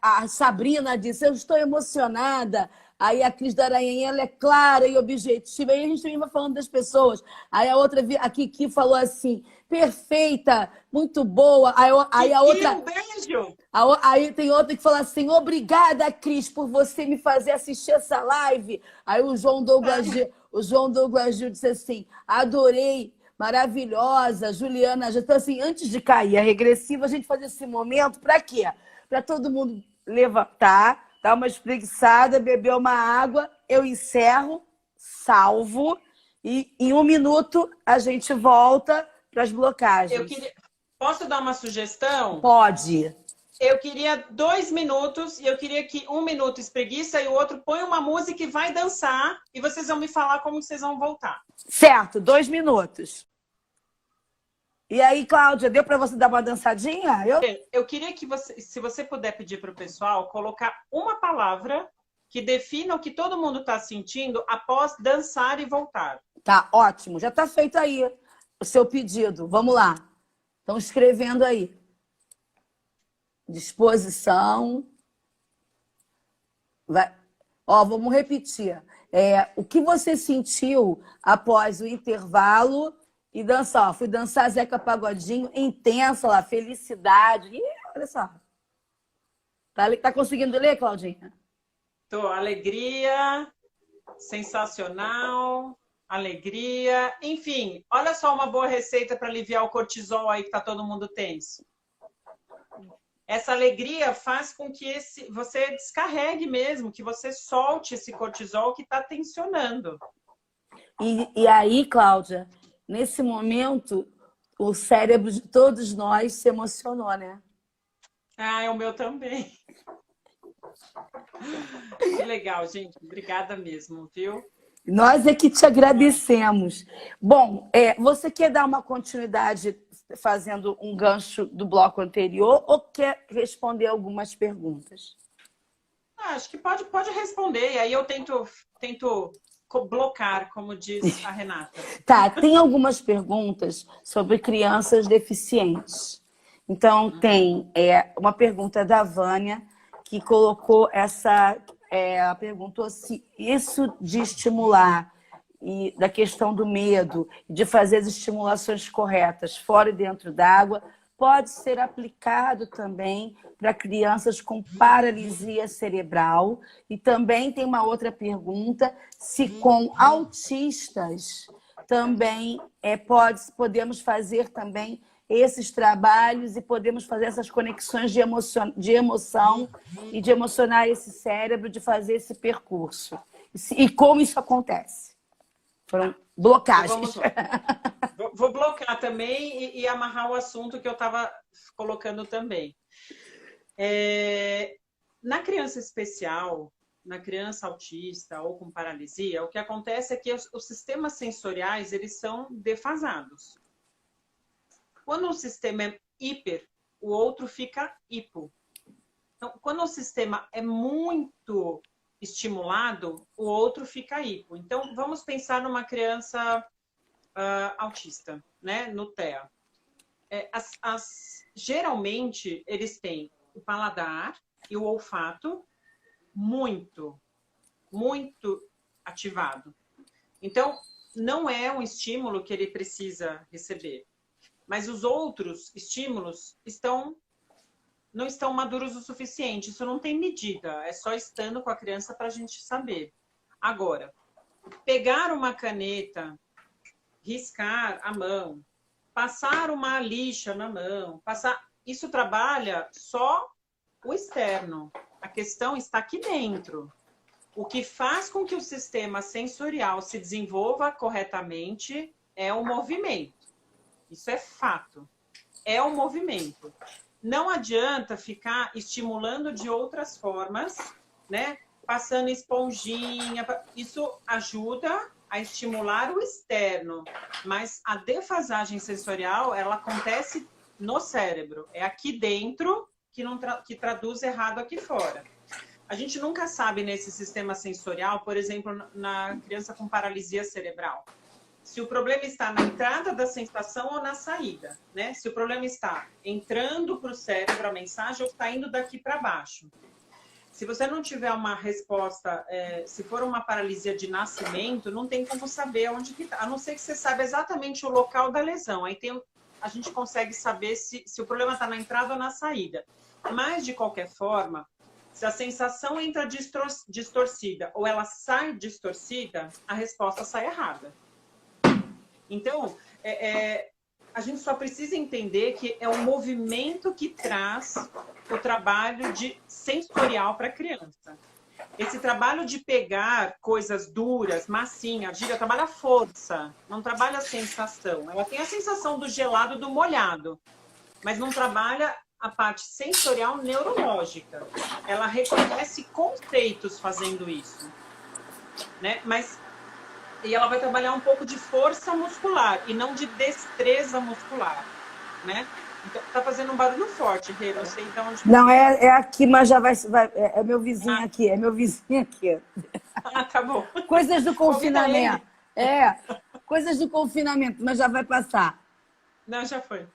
a Sabrina disse, eu estou emocionada. Aí a Cris Daranha, ela é clara e objetiva. Aí a gente também vai falando das pessoas. Aí a outra, a Kiki falou assim, perfeita, muito boa. Aí a outra... um beijo! Aí tem outra que fala assim, obrigada, Cris, por você me fazer assistir essa live. Aí o João Douglas Gil disse assim, adorei, maravilhosa, Juliana. Já então, assim, antes de cair a regressiva, a gente faz esse momento para quê? Para todo mundo levantar, dar uma espreguiçada, beber uma água, eu encerro, salvo, e em 1 minuto a gente volta para as blocagens. Posso dar uma sugestão? Pode. Eu queria 2 minutos e eu queria que 1 minuto espreguiça e o outro põe uma música e vai dançar e vocês vão me falar como vocês vão voltar. Certo, 2 minutos. E aí, Cláudia, deu para você dar uma dançadinha? Eu queria que você, se você puder pedir para o pessoal colocar uma palavra que defina o que todo mundo está sentindo após dançar e voltar. Tá, ótimo. Já está feito aí o seu pedido. Vamos lá. Estão escrevendo aí. Disposição. Vai. Ó, vamos repetir. O que você sentiu após o intervalo e dançar? Ó, fui dançar Zeca Pagodinho, intensa lá, felicidade. Ih, olha só. Tá conseguindo ler, Claudinha? Tô, alegria, sensacional, alegria. Enfim, olha só uma boa receita para aliviar o cortisol aí que tá todo mundo tenso. Essa alegria faz com que você descarregue mesmo, que você solte esse cortisol que está tensionando. E aí, Cláudia, nesse momento, o cérebro de todos nós se emocionou, né? Ah, o meu também. Que legal, gente. Obrigada mesmo, viu? Nós é que te agradecemos. Bom, você quer dar uma continuidade fazendo um gancho do bloco anterior ou quer responder algumas perguntas? Acho que pode responder, e aí eu tento blocar, como diz a Renata. Tá, tem algumas perguntas sobre crianças deficientes. Então, tem uma pergunta da Vânia, que colocou ela perguntou se isso de estimular e da questão do medo, de fazer as estimulações corretas fora e dentro d'água, pode ser aplicado também para crianças com paralisia cerebral. E também tem uma outra pergunta, se com autistas também podemos fazer também esses trabalhos e podemos fazer essas conexões de emoção e de emocionar esse cérebro, de fazer esse percurso. E como isso acontece? Foram blocagens. Vou bloquear também e amarrar o assunto que eu estava colocando também. Na criança especial, na criança autista ou com paralisia, o que acontece é que os sistemas sensoriais eles são defasados. Quando o sistema é hiper, o outro fica hipo. Então, quando o sistema é muito estimulado, o outro fica hipo. Então, vamos pensar numa criança autista, né? No TEA. Geralmente, eles têm o paladar e o olfato muito, muito ativado. Então, não é um estímulo que ele precisa receber. Mas os outros estímulos não estão maduros o suficiente. Isso não tem medida. É só estando com a criança para a gente saber. Agora, pegar uma caneta, riscar a mão, passar uma lixa na mão, isso trabalha só o externo. A questão está aqui dentro. O que faz com que o sistema sensorial se desenvolva corretamente é o movimento. Isso é fato. É o movimento. Não adianta ficar estimulando de outras formas, né? Passando esponjinha. Isso ajuda a estimular o externo. Mas a defasagem sensorial, ela acontece no cérebro. É aqui dentro que traduz errado aqui fora. A gente nunca sabe nesse sistema sensorial, por exemplo, na criança com paralisia cerebral. se o problema está na entrada da sensação ou na saída, né? Se o problema está entrando para o cérebro a mensagem ou está indo daqui para baixo. Se você não tiver uma resposta, se for uma paralisia de nascimento, não tem como saber onde que está, a não ser que você saiba exatamente o local da lesão. Aí a gente consegue saber se o problema está na entrada ou na saída. Mas, de qualquer forma, se a sensação entra distorcida ou ela sai distorcida, a resposta sai errada. Então, a gente só precisa entender que é o movimento que traz o trabalho sensorial para a criança. Esse trabalho de pegar coisas duras, massinha, argila, trabalha a força, não trabalha a sensação. Ela tem a sensação do gelado e do molhado, mas não trabalha a parte sensorial neurológica. Ela reconhece conceitos fazendo isso, né? E ela vai trabalhar um pouco de força muscular e não de destreza muscular, né? Então, tá fazendo um barulho forte, Rê, não sei de onde... Não, é aqui, mas já vai é meu vizinho aqui, é meu vizinho aqui. Ah, tá bom. Coisas do confinamento. Coisas do confinamento, mas já vai passar. Não, já foi.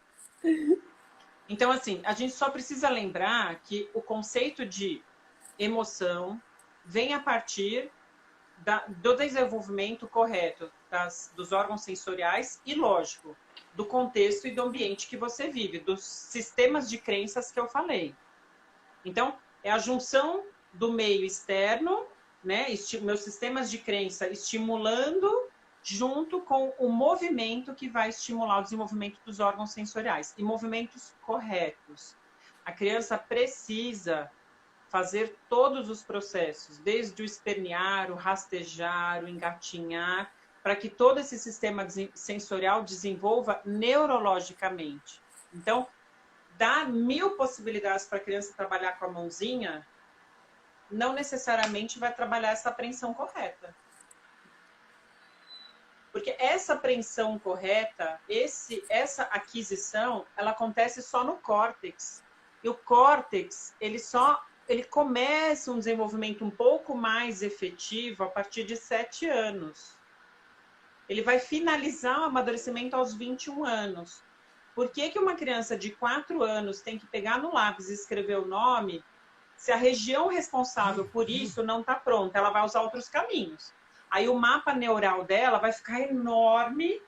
Então, assim, a gente só precisa lembrar que o conceito de emoção vem a partir do desenvolvimento correto dos órgãos sensoriais e, lógico, do contexto e do ambiente que você vive, dos sistemas de crenças que eu falei. Então, é a junção do meio externo, né, meus sistemas de crença estimulando junto com o movimento que vai estimular o desenvolvimento dos órgãos sensoriais. E movimentos corretos. A criança precisa fazer todos os processos, desde o espernear, o rastejar, o engatinhar, para que todo esse sistema sensorial desenvolva neurologicamente. Então, dá 1000 possibilidades para a criança trabalhar com a mãozinha, não necessariamente vai trabalhar essa apreensão correta. Porque essa apreensão correta, essa aquisição, ela acontece só no córtex. E o córtex, ele começa um desenvolvimento um pouco mais efetivo a partir de 7 anos. Ele vai finalizar o amadurecimento aos 21 anos. Por que uma criança de 4 anos tem que pegar no lápis e escrever o nome se a região responsável por isso não está pronta? Ela vai usar outros caminhos. Aí o mapa neural dela vai ficar enorme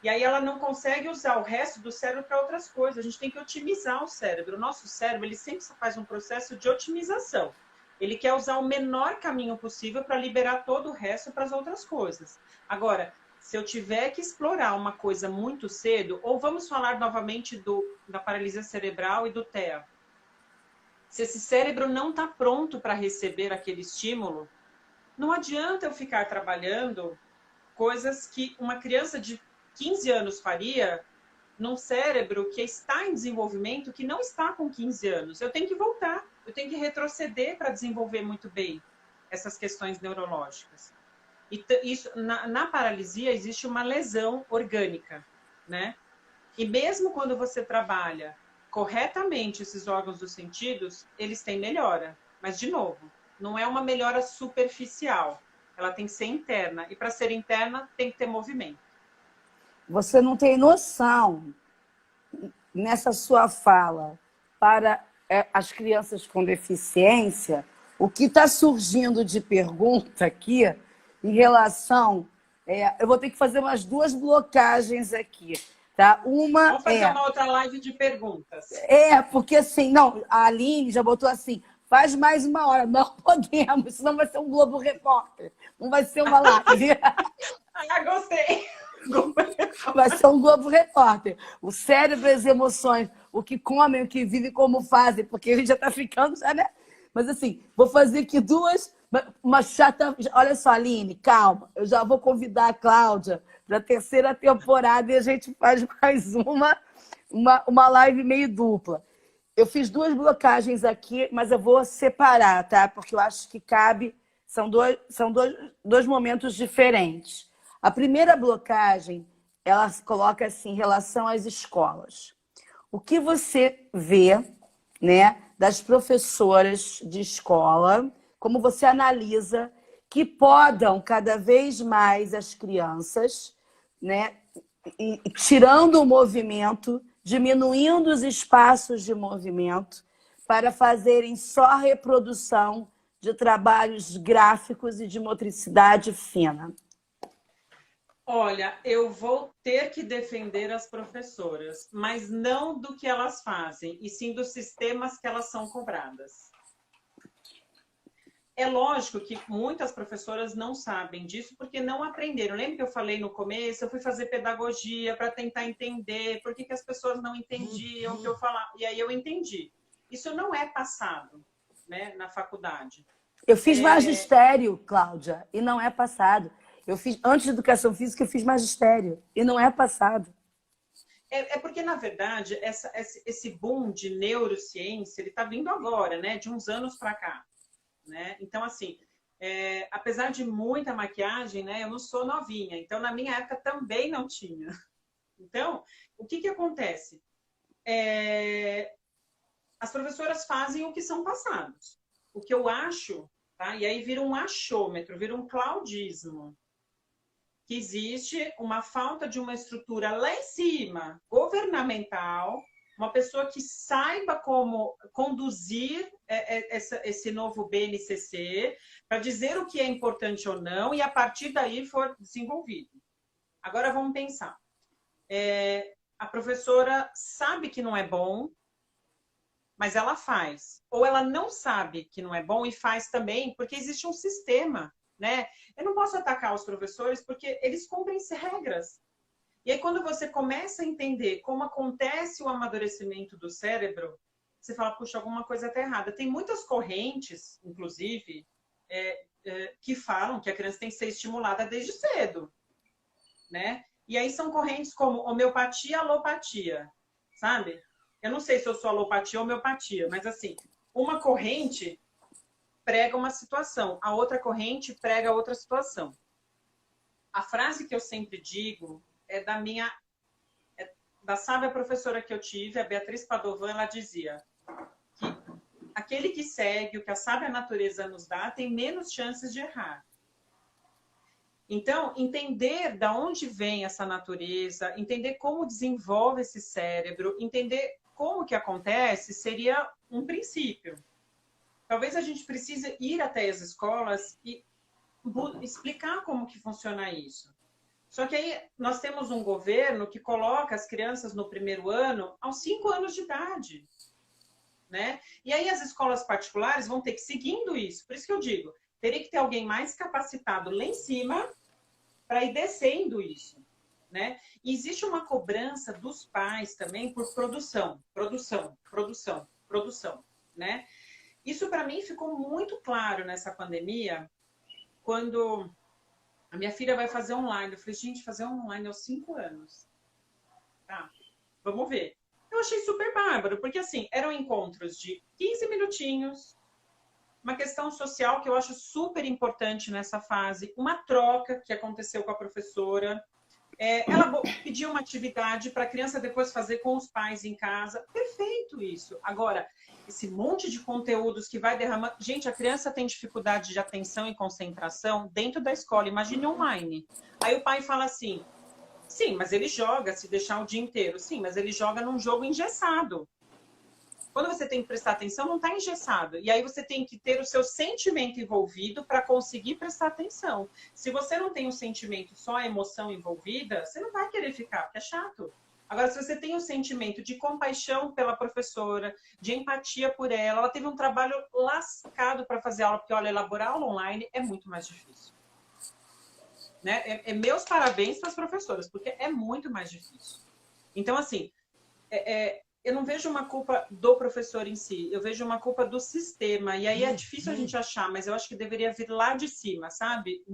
e aí ela não consegue usar o resto do cérebro para outras coisas. A gente tem que otimizar o cérebro. O nosso cérebro, ele sempre faz um processo de otimização. Ele quer usar o menor caminho possível para liberar todo o resto para as outras coisas. Agora, se eu tiver que explorar uma coisa muito cedo, ou vamos falar novamente da paralisia cerebral e do TEA. Se esse cérebro não está pronto para receber aquele estímulo, não adianta eu ficar trabalhando coisas que uma criança de 15 anos faria num cérebro que está em desenvolvimento, que não está com 15 anos. Eu tenho que voltar, eu tenho que retroceder para desenvolver muito bem essas questões neurológicas. E isso, na paralisia existe uma lesão orgânica, né? E mesmo quando você trabalha corretamente esses órgãos dos sentidos, eles têm melhora. Mas, de novo, não é uma melhora superficial. Ela tem que ser interna. E para ser interna, tem que ter movimento. Você não tem noção, nessa sua fala, para as crianças com deficiência, o que está surgindo de pergunta aqui, em relação... eu vou ter que fazer umas 2 blocagens aqui. Tá? Vamos fazer uma outra live de perguntas. Porque assim, não, a Aline já botou assim, faz mais 1 hora. Não podemos, senão vai ser um Globo Repórter. Não vai ser uma live. Gostei. Vai ser um Globo Repórter. O cérebro, as emoções, o que comem, o que vivem, como fazem, porque a gente já está ficando, já, né? Mas assim, vou fazer aqui 2, mas já tá... Olha só, Aline, calma. Eu já vou convidar a Cláudia para a 3ª temporada e a gente faz mais uma live meio dupla. Eu fiz 2 blocagens aqui, mas eu vou separar, tá? Porque eu acho que cabe... São dois momentos diferentes. A primeira blocagem, ela coloca assim, em relação às escolas. O que você vê, né, das professoras de escola, como você analisa que podam cada vez mais as crianças né? E tirando o movimento, diminuindo os espaços de movimento para fazerem só reprodução de trabalhos gráficos e de motricidade fina. Olha, eu vou ter que defender as professoras, mas não do que elas fazem, e sim dos sistemas que elas são cobradas. É lógico que muitas professoras não sabem disso porque não aprenderam. Lembra que eu falei no começo? Eu fui fazer pedagogia para tentar entender por que as pessoas não entendiam o que eu falava. E aí eu entendi. Isso não é passado, né, na faculdade. Eu fiz magistério, Cláudia, e não é passado. Eu fiz, antes de educação física, eu fiz magistério, e não é passado. É porque, na verdade, esse boom de neurociência, ele está vindo agora, né, de uns anos para cá. Né? Então, assim, apesar de muita maquiagem, né, eu não sou novinha. Então, na minha época também não tinha. Então, o que acontece? As professoras fazem o que são passados. O que eu acho, tá? E aí vira um achômetro, vira um claudismo. Que existe uma falta de uma estrutura lá em cima, governamental, uma pessoa que saiba como conduzir esse novo BNCC, para dizer o que é importante ou não, e a partir daí for desenvolvido. Agora vamos pensar. A professora sabe que não é bom, mas ela faz. Ou ela não sabe que não é bom e faz também, porque existe um sistema, né? Eu não posso atacar os professores porque eles cumprem regras. E aí, quando você começa a entender como acontece o amadurecimento do cérebro, você fala, puxa, alguma coisa está errada. Tem muitas correntes, inclusive, que falam que a criança tem que ser estimulada desde cedo, né? E aí são correntes como homeopatia, alopatia, sabe? Eu não sei se eu sou alopatia ou homeopatia, mas assim, uma corrente prega uma situação, a outra corrente prega outra situação. A frase que eu sempre digo é da sábia professora que eu tive, a Beatriz Padovan. Ela dizia que aquele que segue o que a sábia natureza nos dá tem menos chances de errar. Então, entender de onde vem essa natureza, entender como desenvolve esse cérebro, entender como que acontece, seria um princípio. Talvez a gente precise ir até as escolas e explicar como que funciona isso. Só que aí nós temos um governo que coloca as crianças no primeiro ano aos 5 anos de idade, né? E aí as escolas particulares vão ter que ir seguindo isso. Por isso que eu digo, teria que ter alguém mais capacitado lá em cima para ir descendo isso, né? E existe uma cobrança dos pais também por produção, né? Isso para mim ficou muito claro nessa pandemia, quando a minha filha vai fazer online. Eu falei, gente, fazer online aos 5 anos. Tá, vamos ver. Eu achei super bárbaro, porque assim, eram encontros de 15 minutinhos, uma questão social que eu acho super importante nessa fase, uma troca que aconteceu com a professora. Ela pediu uma atividade para a criança depois fazer com os pais em casa. Perfeito isso. Agora, esse monte de conteúdos que vai derramando... Gente, a criança tem dificuldade de atenção e concentração dentro da escola. Imagine online. Aí o pai fala assim, sim, mas ele joga se deixar o dia inteiro. Sim, mas ele joga num jogo engessado. Quando você tem que prestar atenção, não está engessado. E aí você tem que ter o seu sentimento envolvido para conseguir prestar atenção. Se você não tem o sentimento, só a emoção envolvida, você não vai querer ficar, porque é chato. Agora, se você tem o sentimento de compaixão pela professora, de empatia por ela teve um trabalho lascado para fazer aula, porque, olha, elaborar aula online é muito mais difícil. Né? Meus parabéns para as professoras, porque é muito mais difícil. Então, assim, eu não vejo uma culpa do professor em si, eu vejo uma culpa do sistema. E aí é difícil a gente achar, mas eu acho que deveria vir lá de cima, sabe?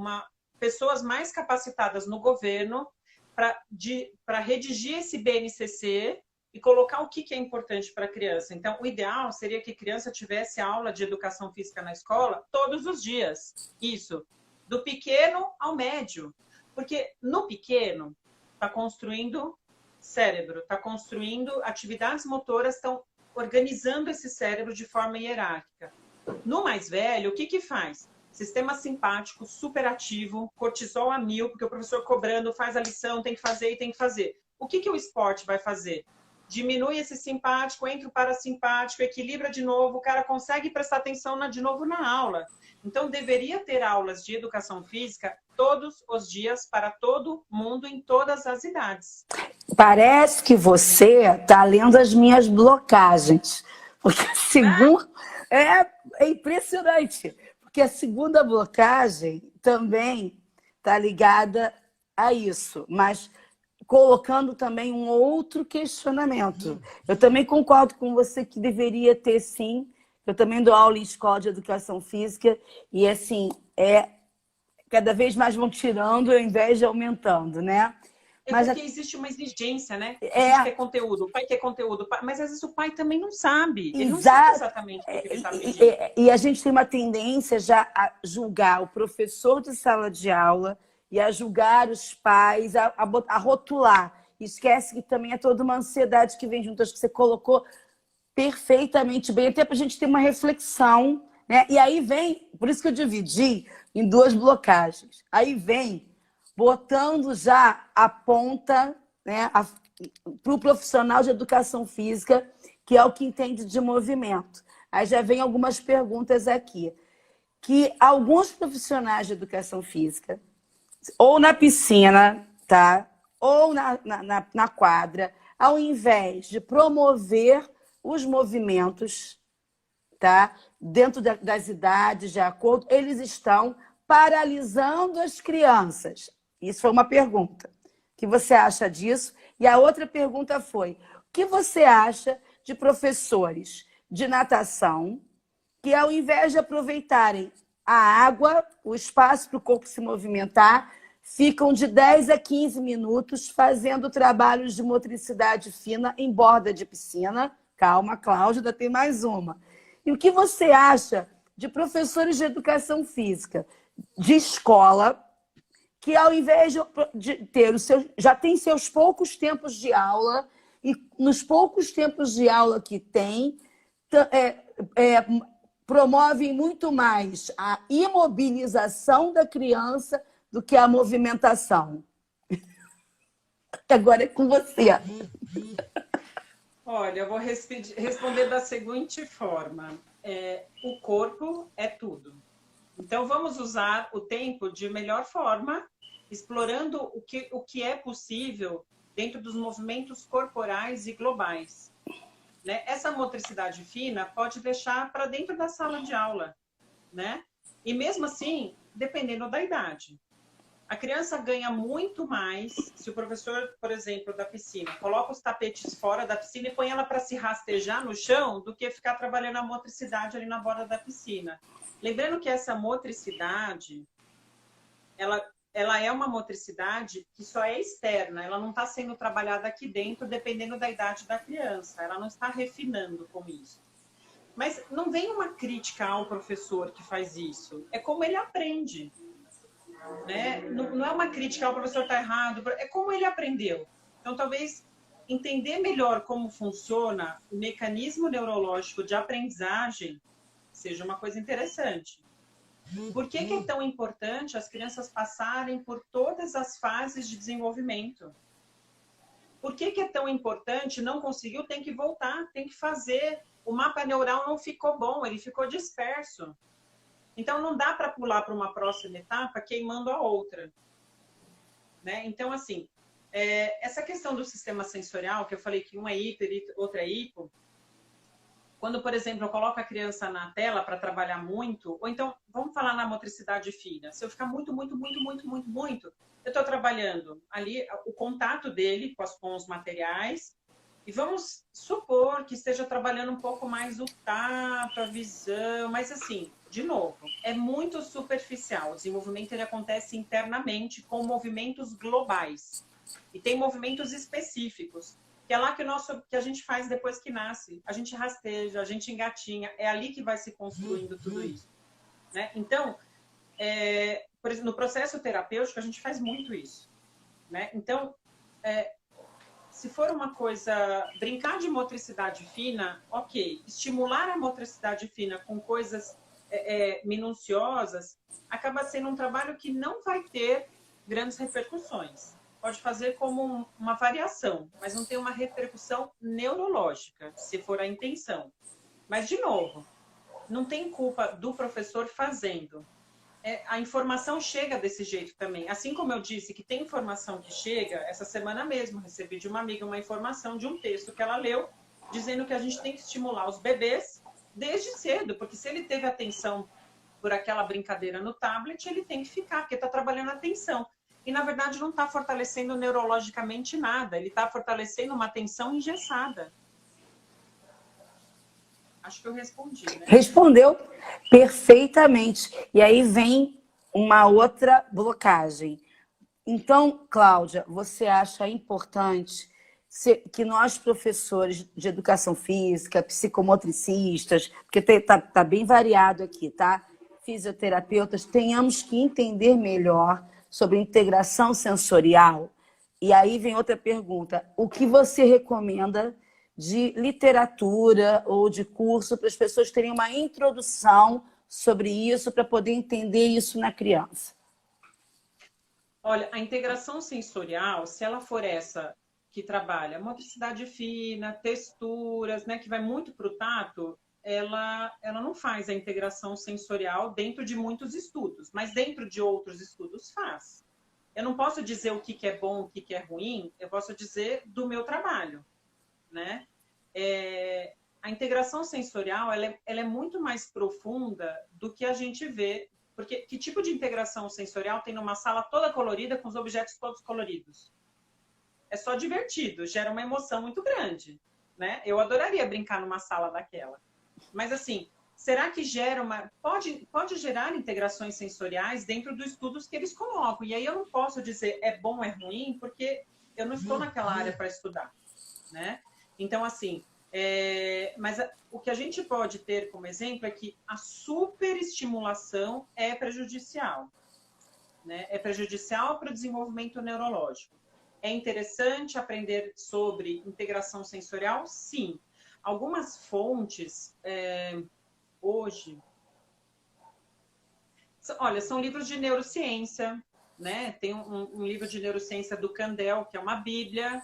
Pessoas mais capacitadas no governo para redigir esse BNCC e colocar o que é importante para a criança. Então, o ideal seria que a criança tivesse aula de educação física na escola todos os dias. Isso, do pequeno ao médio. Porque no pequeno está construindo cérebro, está construindo atividades motoras, estão organizando esse cérebro de forma hierárquica. No mais velho, o que faz? sistema simpático super ativo, cortisol a mil, porque o professor cobrando, faz a lição, tem que fazer e tem que fazer. O que o esporte vai fazer? Diminui esse simpático, entra o parasimpático, equilibra de novo, o cara consegue prestar atenção de novo na aula. Então, deveria ter aulas de educação física todos os dias para todo mundo, em todas as idades. Parece que você está lendo as minhas blocagens. Porque a segunda... É impressionante. Porque a segunda blocagem também está ligada a isso. Mas colocando também um outro questionamento. Eu também concordo com você que deveria ter, sim. Eu também dou aula em escola de educação física. E, assim, cada vez mais vão tirando ao invés de aumentando, né? Mas porque existe uma exigência, né? A gente quer conteúdo, o pai quer conteúdo, mas às vezes o pai também não sabe. Ele não sabe exatamente o que ele está pedindo. E a gente tem uma tendência já a julgar o professor de sala de aula e a julgar os pais, a rotular. Esquece que também é toda uma ansiedade que vem junto. Acho que você colocou perfeitamente bem, até para a gente ter uma reflexão, né? E aí vem, por isso que eu dividi em duas blocagens. Aí vem botando já a ponta, né, para o profissional de educação física, que é o que entende de movimento. Aí já vem algumas perguntas aqui. Que alguns profissionais de educação física, ou na piscina, tá? Ou na quadra, ao invés de promover os movimentos, tá? Dentro das idades, de acordo, eles estão paralisando as crianças. Isso foi uma pergunta. O que você acha disso? E a outra pergunta foi: o que você acha de professores de natação que, ao invés de aproveitarem a água, o espaço para o corpo se movimentar, ficam de 10 a 15 minutos fazendo trabalhos de motricidade fina em borda de piscina? Calma, Cláudia, tem mais uma. E o que você acha de professores de educação física de escola que, ao invés de ter já tem seus poucos tempos de aula, e nos poucos tempos de aula que tem, promovem muito mais a imobilização da criança do que a movimentação? Agora é com você. Olha, eu vou responder da seguinte forma. O corpo é tudo. Então, vamos usar o tempo de melhor forma, explorando o que é possível dentro dos movimentos corporais e globais. Né? Essa motricidade fina pode deixar para dentro da sala de aula, né? E mesmo assim, dependendo da idade. A criança ganha muito mais se o professor, por exemplo, da piscina, coloca os tapetes fora da piscina e põe ela para se rastejar no chão do que ficar trabalhando a motricidade ali na borda da piscina. Lembrando que essa motricidade, ela é uma motricidade que só é externa, ela não está sendo trabalhada aqui dentro, dependendo da idade da criança, ela não está refinando com isso. Mas não vem uma crítica ao professor que faz isso, é como ele aprende. Né? Não é uma crítica ao professor está errado, é como ele aprendeu. Então, talvez entender melhor como funciona o mecanismo neurológico de aprendizagem seja uma coisa interessante. Por que é tão importante as crianças passarem por todas as fases de desenvolvimento? Por que é tão importante? Não conseguiu, tem que voltar, tem que fazer. O mapa neural não ficou bom, ele ficou disperso. Então, não dá para pular para uma próxima etapa queimando a outra. Né? Então, assim, essa questão do sistema sensorial, que eu falei que um é hiper e outro é hipo, quando, por exemplo, eu coloco a criança na tela para trabalhar muito, ou então, vamos falar na motricidade fina, se eu ficar muito, eu estou trabalhando ali o contato dele com os materiais, e vamos supor que esteja trabalhando um pouco mais o tato, a visão, mas assim, de novo, é muito superficial. O desenvolvimento ele acontece internamente com movimentos globais. E tem movimentos específicos, que é lá que a gente faz depois que nasce. A gente rasteja, a gente engatinha, é ali que vai se construindo tudo isso. Né? Então, por exemplo, no processo terapêutico, a gente faz muito isso. Né? Então, se for uma coisa, brincar de motricidade fina, ok. Estimular a motricidade fina com coisas minuciosas, acaba sendo um trabalho que não vai ter grandes repercussões. Pode fazer como uma variação, mas não tem uma repercussão neurológica, se for a intenção. Mas, de novo, não tem culpa do professor fazendo. A informação chega desse jeito também. Assim como eu disse que tem informação que chega, essa semana mesmo recebi de uma amiga uma informação de um texto que ela leu, dizendo que a gente tem que estimular os bebês desde cedo, porque se ele teve atenção por aquela brincadeira no tablet, ele tem que ficar, porque está trabalhando a atenção. E, na verdade, não está fortalecendo neurologicamente nada, ele está fortalecendo uma atenção engessada. Acho que eu respondi, né? Respondeu perfeitamente. E aí vem uma outra blocagem. Então, Cláudia, você acha importante que nós, professores de educação física, psicomotricistas, porque tá bem variado aqui, tá? Fisioterapeutas, tenhamos que entender melhor sobre integração sensorial. E aí vem outra pergunta. O que você recomenda de literatura ou de curso para as pessoas terem uma introdução sobre isso, para poder entender isso na criança? Olha, a integração sensorial, se ela for essa que trabalha motricidade fina, texturas, né, que vai muito para o tato, ela não faz a integração sensorial dentro de muitos estudos, mas dentro de outros estudos faz. Eu não posso dizer o que é bom, o que é ruim, eu posso dizer do meu trabalho, né? A integração sensorial ela é muito mais profunda do que a gente vê, porque que tipo de integração sensorial tem numa sala toda colorida com os objetos todos coloridos? É só divertido, gera uma emoção muito grande, né? Eu adoraria brincar numa sala daquela. Mas, assim, será que gera uma... Pode gerar integrações sensoriais dentro dos estudos que eles colocam. E aí eu não posso dizer é bom ou é ruim, porque eu não estou naquela área para estudar, né? Então, assim, mas o que a gente pode ter como exemplo é que a superestimulação é prejudicial, né? É prejudicial para o desenvolvimento neurológico. É interessante aprender sobre integração sensorial? Sim. Algumas fontes, hoje... Olha, são livros de neurociência, né? Tem um livro de neurociência do Kandel, que é uma bíblia,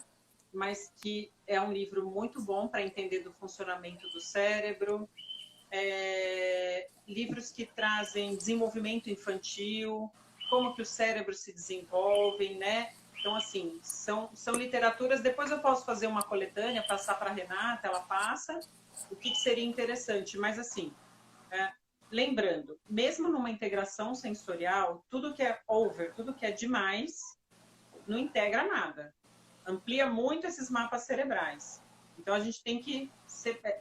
mas que é um livro muito bom para entender do funcionamento do cérebro. Livros que trazem desenvolvimento infantil, como que o cérebro se desenvolve, né? Então, assim, são literaturas... Depois eu posso fazer uma coletânea, passar para a Renata, ela passa, o que seria interessante. Mas, assim, lembrando, mesmo numa integração sensorial, tudo que é over, tudo que é demais, não integra nada. Amplia muito esses mapas cerebrais. Então, a gente tem que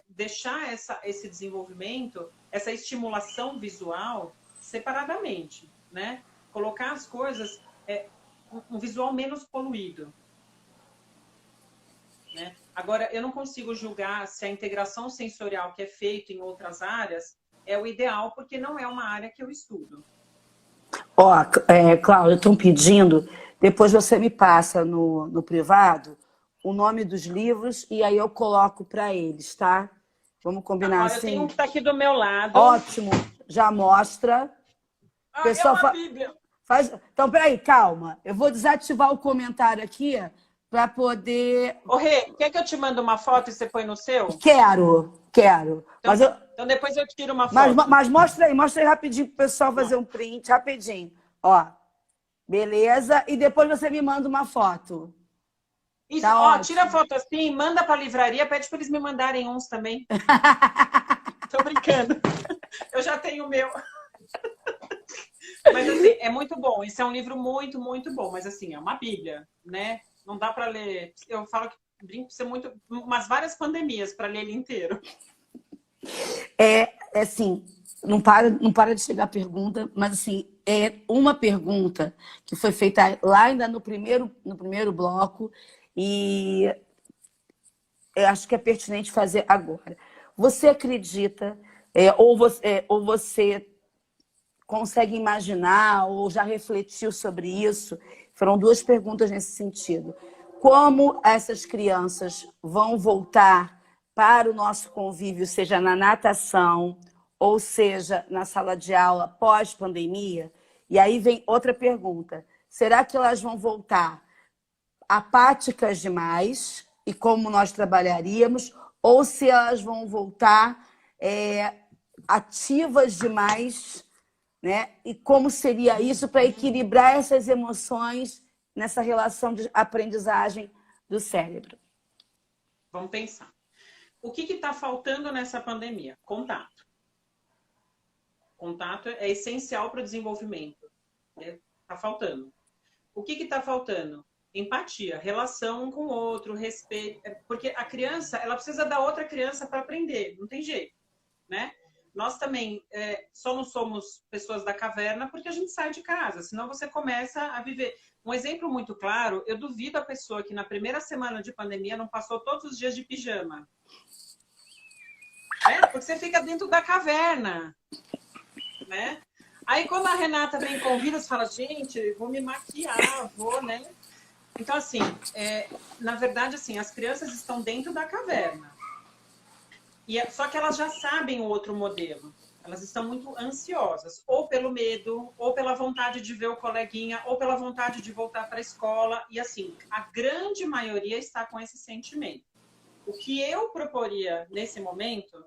deixar esse desenvolvimento, essa estimulação visual separadamente, né? Colocar as coisas... um visual menos poluído, né? Agora, eu não consigo julgar se a integração sensorial que é feita em outras áreas é o ideal, porque não é uma área que eu estudo. Cláudia, estão pedindo, depois você me passa no privado o nome dos livros e aí eu coloco para eles, tá? Vamos combinar assim? Eu tenho um que está aqui do meu lado. Ótimo, já mostra. Pessoal, é uma bíblia. Então, peraí, calma. Eu vou desativar o comentário aqui para poder... Ô, Rê, quer que eu te mande uma foto e você põe no seu? Quero. Então depois eu tiro uma foto. Mas mostra aí rapidinho para o pessoal fazer um print, rapidinho. Ó, beleza? E depois você me manda uma foto. Isso, tá, tira a foto assim, manda para a livraria, pede para eles me mandarem uns também. Tô brincando. Eu já tenho o meu. Mas, assim, é muito bom. Esse é um livro muito, muito bom. Mas, assim, é uma bíblia, né? Não dá para ler... Eu falo que brinco ser muito... Umas várias pandemias para ler ele inteiro. Assim, não para de chegar pergunta, mas, assim, é uma pergunta que foi feita lá ainda no primeiro bloco e eu acho que é pertinente fazer agora. Você acredita, ou você consegue imaginar ou já refletiu sobre isso? Foram duas perguntas nesse sentido. Como essas crianças vão voltar para o nosso convívio, seja na natação ou seja, na sala de aula pós-pandemia? E aí vem outra pergunta. Será que elas vão voltar apáticas demais, e como nós trabalharíamos, ou se elas vão voltar ativas demais, né? E como seria isso para equilibrar essas emoções nessa relação de aprendizagem do cérebro? Vamos pensar. O que está faltando nessa pandemia? Contato. Contato é essencial para o desenvolvimento. Está faltando. O que está faltando? Empatia, relação um com o outro, respeito. Porque a criança, ela precisa da outra criança para aprender. Não tem jeito, né? Nós também só não somos pessoas da caverna porque a gente sai de casa. Senão você começa a viver. Um exemplo muito claro, eu duvido a pessoa que na primeira semana de pandemia não passou todos os dias de pijama. Porque você fica dentro da caverna, né? Aí quando a Renata vem e convida, você fala, gente, vou me maquiar, vou, né? Então, assim, na verdade, assim, as crianças estão dentro da caverna. Só que elas já sabem o outro modelo. Elas estão muito ansiosas, ou pelo medo, ou pela vontade de ver o coleguinha, ou pela vontade de voltar para a escola. E, assim, a grande maioria está com esse sentimento. O que eu proporia nesse momento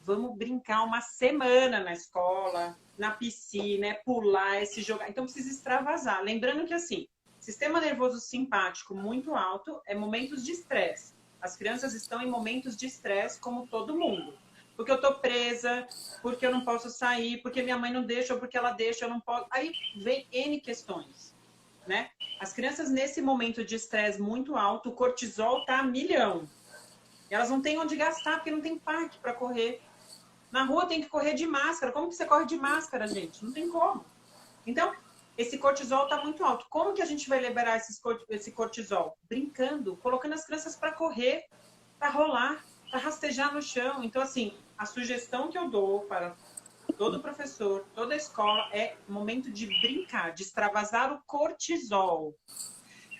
vamos brincar uma semana na escola, na piscina, pular, se jogar. Então, precisa extravasar. Lembrando que, assim, sistema nervoso simpático muito alto é momentos de estresse. As crianças estão em momentos de estresse, como todo mundo. Porque eu tô presa, porque eu não posso sair, porque minha mãe não deixa, ou porque ela deixa, eu não posso. Aí vem N questões, né? As crianças, nesse momento de estresse muito alto, o cortisol tá a milhão. E elas não têm onde gastar, porque não tem parque para correr. Na rua tem que correr de máscara. Como que você corre de máscara, gente? Não tem como. Então, esse cortisol está muito alto. Como que a gente vai liberar esse cortisol? Brincando, colocando as crianças para correr, para rolar, para rastejar no chão. Então, assim, a sugestão que eu dou para todo professor, toda escola, é momento de brincar, de extravasar o cortisol,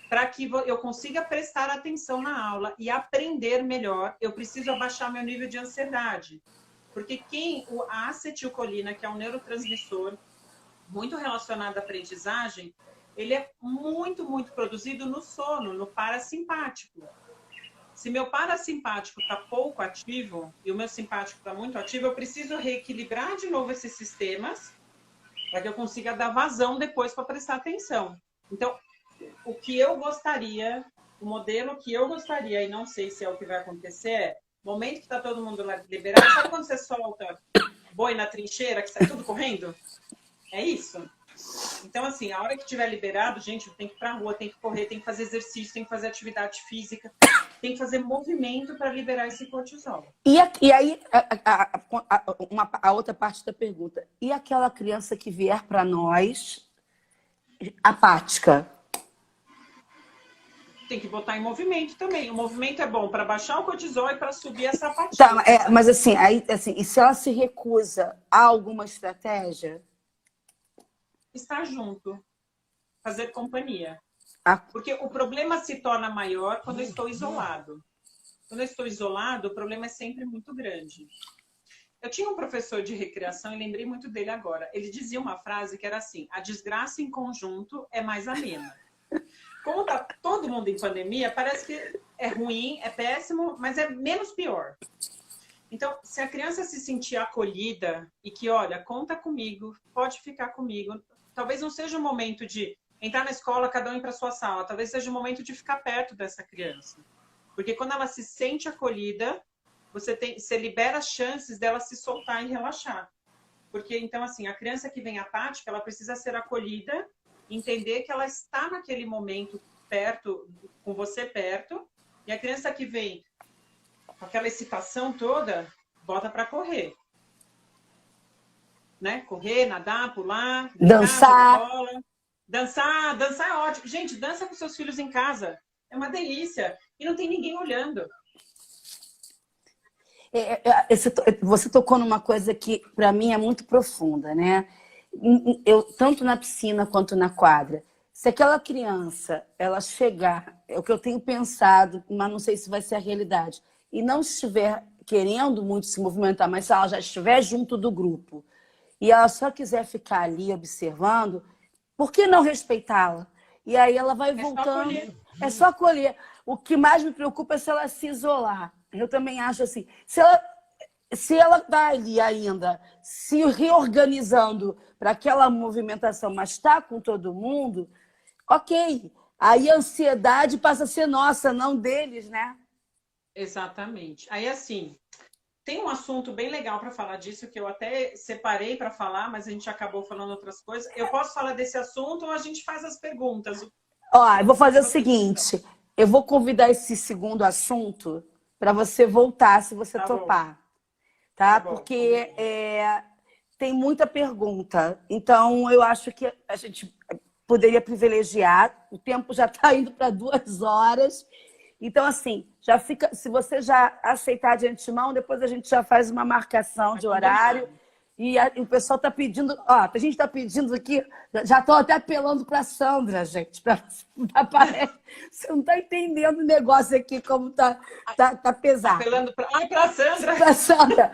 para que eu consiga prestar atenção na aula e aprender melhor. Eu preciso abaixar meu nível de ansiedade. Porque a acetilcolina, que é um neurotransmissor muito relacionado à aprendizagem, ele é muito, muito produzido no sono, no parasimpático. Se meu parasimpático está pouco ativo e o meu simpático está muito ativo, eu preciso reequilibrar de novo esses sistemas para que eu consiga dar vazão depois para prestar atenção. Então, o que eu gostaria, o modelo que eu gostaria, e não sei se é o que vai acontecer, momento que está todo mundo liberado, sabe quando você solta boi na trincheira, que sai tudo correndo? É isso. Então, assim, a hora que estiver liberado, gente, tem que ir para a rua, tem que correr, tem que fazer exercício, tem que fazer atividade física, tem que fazer movimento para liberar esse cortisol. E aí, a outra parte da pergunta. E aquela criança que vier para nós apática? Tem que botar em movimento também. O movimento é bom para baixar o cortisol e para subir essa apatia. Tá, mas assim, e se ela se recusa, há alguma estratégia? Estar junto. Fazer companhia. Ah. Porque o problema se torna maior quando eu estou isolado. Quando eu estou isolado, o problema é sempre muito grande. Eu tinha um professor de recreação e lembrei muito dele agora. Ele dizia uma frase que era assim: a desgraça em conjunto é mais amena. Como está todo mundo em pandemia, parece que é ruim, é péssimo, mas é menos pior. Então, se a criança se sentir acolhida e que, olha, conta comigo, pode ficar comigo, talvez não seja o momento de entrar na escola, cada um ir para sua sala, talvez seja o momento de ficar perto dessa criança. Porque quando ela se sente acolhida, você libera as chances dela se soltar e relaxar. Porque, então, assim, a criança que vem apática, ela precisa ser acolhida, entender que ela está naquele momento perto, com você perto, e a criança que vem com aquela excitação toda, bota para correr. Né? Correr, nadar, pular, brincar, dançar. jogar bola. Dançar é ótimo. Gente, dança com seus filhos em casa. É uma delícia. E não tem ninguém olhando. Você tocou numa coisa que, para mim, é muito profunda, né? Tanto na piscina quanto na quadra. Se aquela criança, ela chegar, é o que eu tenho pensado, mas não sei se vai ser a realidade, e não estiver querendo muito se movimentar, mas se ela já estiver junto do grupo e ela só quiser ficar ali observando, por que não respeitá-la? E aí ela vai É só voltando. acolher. É só acolher. O que mais me preocupa é se ela se isolar. Eu também acho assim, se ela está ali ainda se reorganizando para aquela movimentação, mas está com todo mundo, ok. Aí a ansiedade passa a ser nossa, não deles, né? Exatamente. Aí, assim, tem um assunto bem legal para falar disso, que eu até separei para falar, mas a gente acabou falando outras coisas. Eu posso falar desse assunto ou a gente faz as perguntas? Ó, eu vou O que fazer o vocês acham? seguinte: eu vou convidar esse segundo assunto para você voltar, se você Tá bom, topar, tá? tá bom, Porque combinado. tem muita pergunta. Então, eu acho que a gente poderia privilegiar. O tempo já está indo para 2 horas. Então, assim, já fica. Se você já aceitar de antemão, depois a gente já faz uma marcação Tá de horário. combinado. E o pessoal está pedindo, ó, a gente está pedindo aqui, já estou até apelando para a Sandra, gente, você não está entendendo o negócio aqui como tá pesado. Apelando para. Ai, para Sandra! Para Sandra,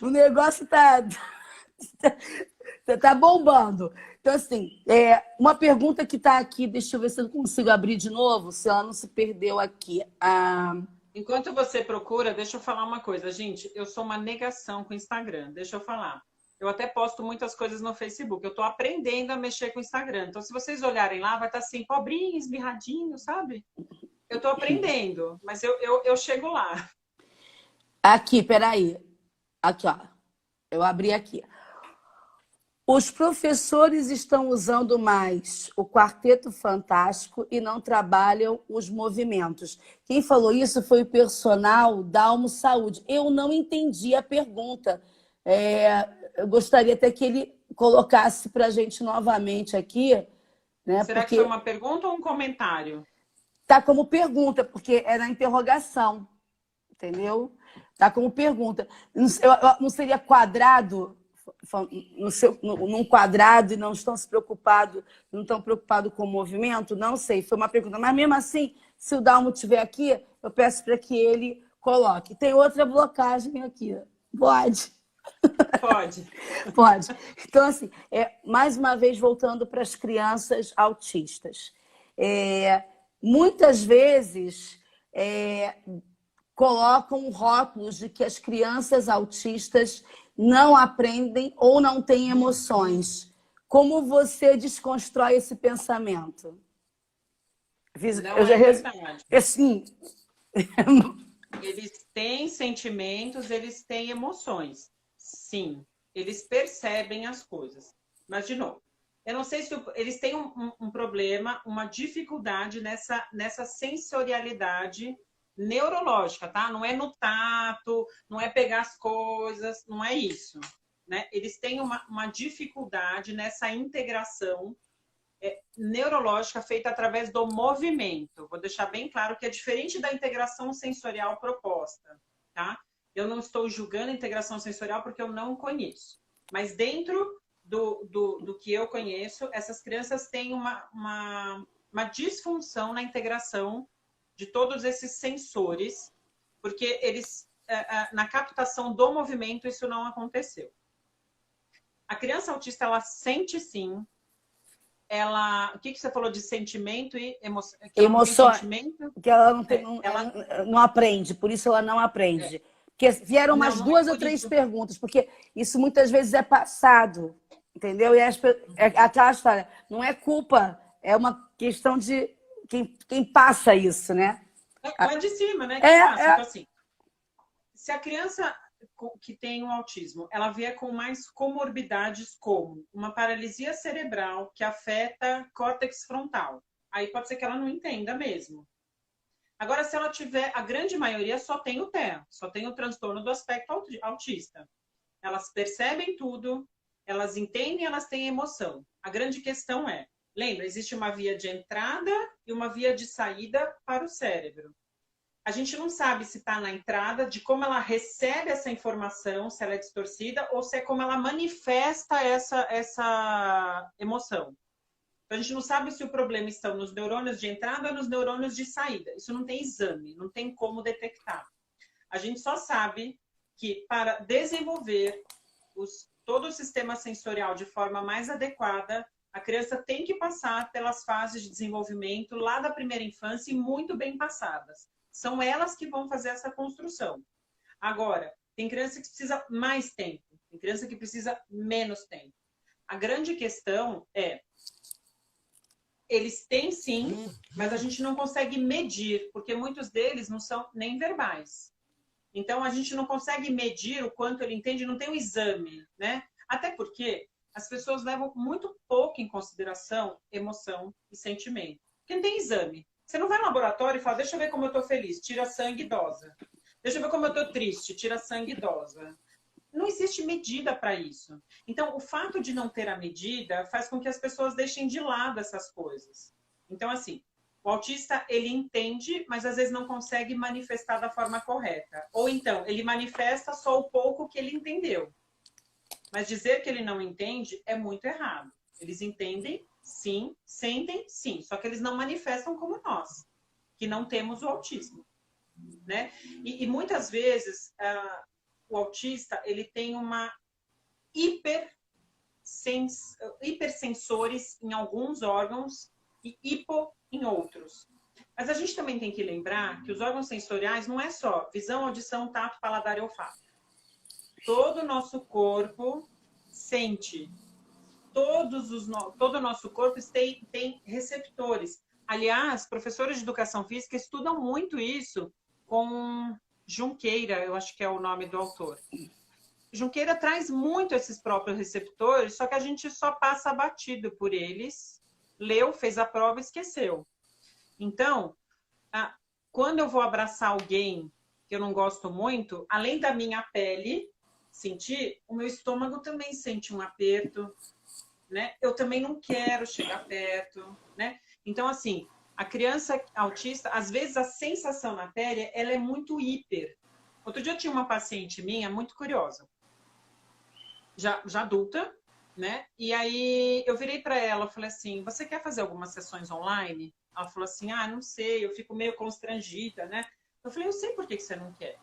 o negócio tá bombando. Então, assim, uma pergunta que está aqui, deixa eu ver se eu consigo abrir de novo, se ela não se perdeu aqui. Enquanto você procura, deixa eu falar uma coisa, gente. Eu sou uma negação com o Instagram, deixa eu falar. Eu até posto muitas coisas no Facebook. Eu estou aprendendo a mexer com o Instagram. Então, se vocês olharem lá, vai estar assim, pobrinho, esmirradinho, sabe? Eu estou aprendendo, mas eu chego lá. Aqui, peraí. Aqui, ó. Eu abri aqui. Os professores estão usando mais o Quarteto Fantástico e não trabalham os movimentos. Quem falou isso foi o personal da Almo Saúde. Eu não entendi a pergunta. Eu gostaria até que ele colocasse para a gente novamente aqui, né? Será que foi Porque uma pergunta ou um comentário? tá como pergunta, porque é na interrogação, entendeu? Tá como pergunta. Não seria quadrado num quadrado e não estão se preocupados, não estão preocupados com o movimento? Não sei, foi uma pergunta. Mas mesmo assim, se o Dalmo estiver aqui, eu peço para que ele coloque. Tem outra blocagem aqui. Pode? Pode. Pode. Então, assim, mais uma vez, voltando para as crianças autistas. Muitas vezes colocam rótulos de que as crianças autistas não aprendem ou não têm emoções. Como você desconstrói esse pensamento? Não Eu já é verdade. assim, Eles têm sentimentos, eles têm emoções. Sim, eles percebem as coisas. Mas, de novo, eu não sei se eles têm um problema, uma dificuldade nessa sensorialidade neurológica, tá? Não é no tato, não é pegar as coisas, não é isso. Né? Eles têm uma dificuldade nessa integração neurológica feita através do movimento. Vou deixar bem claro que é diferente da integração sensorial proposta, tá? Eu não estou julgando a integração sensorial porque eu não conheço. Mas dentro do que eu conheço, essas crianças têm uma disfunção na integração de todos esses sensores, porque eles, na captação do movimento, isso não aconteceu. A criança autista, ela sente sim. O que você falou de sentimento e emoção? Que ela não tem sentimento? que ela não, Ela não aprende, por isso ela não aprende. Porque vieram umas não é 2 ou por 3 isso. perguntas, porque isso muitas vezes é passado, entendeu? E aquela história, não é culpa, é uma questão de quem passa isso, né? Lá de cima, né? É, Quem passa? é, Então, assim, se a criança que tem um autismo, ela vier com mais comorbidades como uma paralisia cerebral que afeta córtex frontal, aí pode ser que ela não entenda mesmo. Agora, se ela tiver, a grande maioria só tem o TEA, só tem o transtorno do aspecto autista. Elas percebem tudo, elas entendem, elas têm emoção. A grande questão é, lembra, existe uma via de entrada e uma via de saída para o cérebro. A gente não sabe se está na entrada, de como ela recebe essa informação, se ela é distorcida, ou se é como ela manifesta essa emoção. Então, a gente não sabe se o problema está nos neurônios de entrada ou nos neurônios de saída. Isso não tem exame, não tem como detectar. A gente só sabe que para desenvolver todo o sistema sensorial de forma mais adequada, a criança tem que passar pelas fases de desenvolvimento lá da primeira infância e muito bem passadas. São elas que vão fazer essa construção. Agora, tem criança que precisa mais tempo, tem criança que precisa menos tempo. A grande questão é, eles têm sim, mas a gente não consegue medir, porque muitos deles não são nem verbais. Então, a gente não consegue medir o quanto ele entende, não tem um exame, né? Até porque as pessoas levam muito pouco em consideração emoção e sentimento. Porque não tem exame. Você não vai no laboratório e fala, deixa eu ver como eu tô feliz, tira sangue e dosa. Deixa eu ver como eu tô triste, tira sangue e dosa. Não existe medida para isso. Então, o fato de não ter a medida faz com que as pessoas deixem de lado essas coisas. Então, assim, o autista, ele entende, mas às vezes não consegue manifestar da forma correta. Ou então, ele manifesta só o pouco que ele entendeu. Mas dizer que ele não entende é muito errado. Eles entendem, sim, sentem, sim. Só que eles não manifestam como nós, que não temos o autismo, né? E muitas vezes, o autista, ele tem uma hipersensores em alguns órgãos e hipo em outros. Mas a gente também tem que lembrar que os órgãos sensoriais não é só visão, audição, tato, paladar e olfato. Todo o nosso corpo sente. Todo o nosso corpo tem receptores. Aliás, professores de educação física estudam muito isso com Junqueira, eu acho que é o nome do autor. Junqueira traz muito esses próprios receptores, só que a gente só passa batido por eles, leu, fez a prova e esqueceu. Então, quando eu vou abraçar alguém que eu não gosto muito, além da minha pele sentir, o meu estômago também sente um aperto, né? Eu também não quero chegar perto, né? Então, assim, a criança autista, às vezes a sensação na pele, ela é muito hiper. Outro dia eu tinha uma paciente minha, muito curiosa, já adulta, né? E aí eu virei para ela, falei assim, você quer fazer algumas sessões online? Ela falou assim, não sei, eu fico meio constrangida, né? Eu falei, eu sei por que você não quer.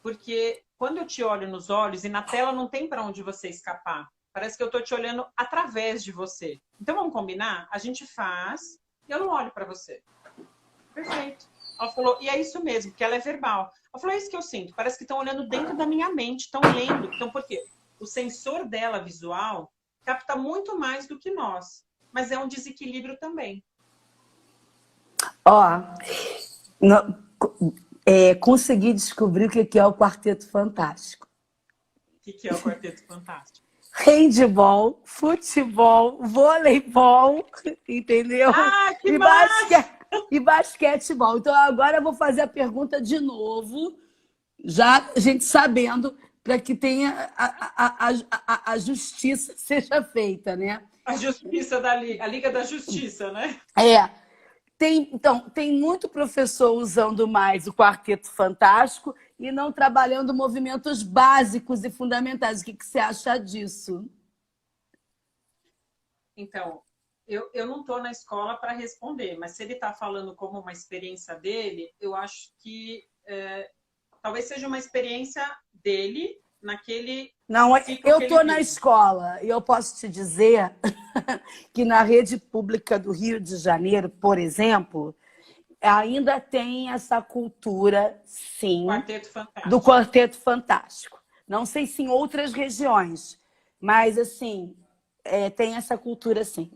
Porque quando eu te olho nos olhos, e na tela não tem para onde você escapar, parece que eu estou te olhando através de você. Então vamos combinar? A gente faz e eu não olho para você. Perfeito. Ela falou, e é isso mesmo, porque ela é verbal. Ela falou, é isso que eu sinto, parece que estão olhando dentro da minha mente, estão lendo. Então por quê? O sensor dela visual capta muito mais do que nós, mas é um desequilíbrio também. Ó, consegui descobrir o que é o Quarteto Fantástico. O que é o Quarteto Fantástico? Handebol, futebol, voleibol, entendeu? Que massa! E basquetebol. Então agora eu vou fazer a pergunta de novo, já a gente sabendo, para que tenha a justiça seja feita, né? A justiça da Liga, a Liga da Justiça, né? Então, tem muito professor usando mais o Quarteto Fantástico e não trabalhando movimentos básicos e fundamentais. O que você acha disso? Então, eu não estou na escola para responder, mas se ele está falando como uma experiência dele, eu acho que talvez seja uma experiência dele naquele Não, eu estou na vive. escola e eu posso te dizer que na rede pública do Rio de Janeiro, por exemplo, ainda tem essa cultura, sim, do Quarteto Fantástico. Não sei se em outras regiões, mas, assim, tem essa cultura, sim.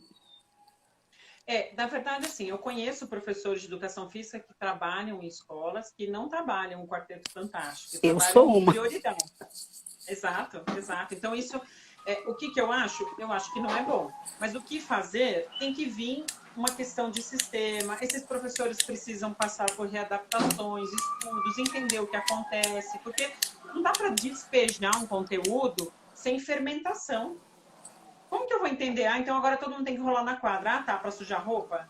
Na verdade, assim, eu conheço professores de educação física que trabalham em escolas que não trabalham o Quarteto Fantástico. Eu sou uma. Prioridade. Exato, exato. Então, isso, o que eu acho? Eu acho que não é bom. Mas o que fazer tem que vir uma questão de sistema. Esses professores precisam passar por readaptações, estudos, entender o que acontece, porque não dá para despejar um conteúdo sem fermentação. Como que eu vou entender? Então agora todo mundo tem que rolar na quadra. Tá, para sujar roupa?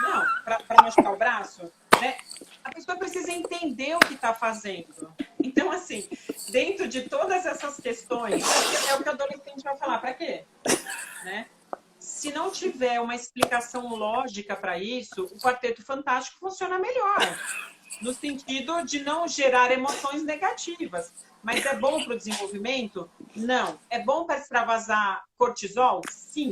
Não, para machucar o braço? Né? A pessoa precisa entender o que está fazendo. Então, assim, dentro de todas essas questões, é o que o adolescente vai falar. Para quê? Né? se não tiver uma explicação lógica para isso, o Quarteto Fantástico funciona melhor, no sentido de não gerar emoções negativas. Mas é bom para o desenvolvimento? Não. É bom para extravasar cortisol? Sim.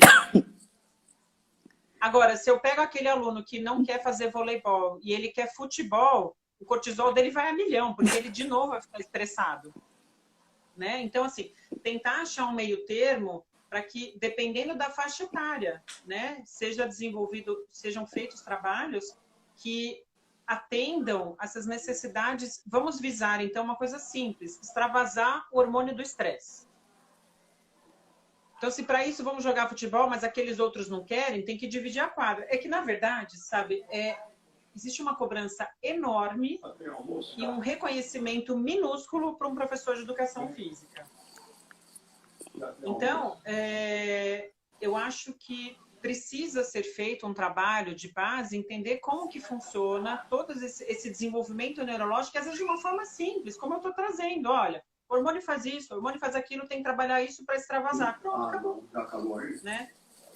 Agora, se eu pego aquele aluno que não quer fazer voleibol e ele quer futebol, o cortisol dele vai a milhão, porque ele de novo vai ficar estressado. Né? Então, assim, tentar achar um meio termo para que, dependendo da faixa etária, né, sejam feitos trabalhos que atendam essas necessidades. Vamos visar, então, uma coisa simples, extravasar o hormônio do estresse. Então, se para isso vamos jogar futebol, mas aqueles outros não querem, tem que dividir a quadra. É que, na verdade, sabe, existe uma cobrança enorme e um reconhecimento minúsculo para um professor de educação física. Então, eu acho que precisa ser feito um trabalho de base, entender como que funciona todo esse desenvolvimento neurológico, às vezes de uma forma simples, como eu estou trazendo. Olha, o hormônio faz isso, o hormônio faz aquilo, tem que trabalhar isso para extravasar. Pronto, acabou. Né?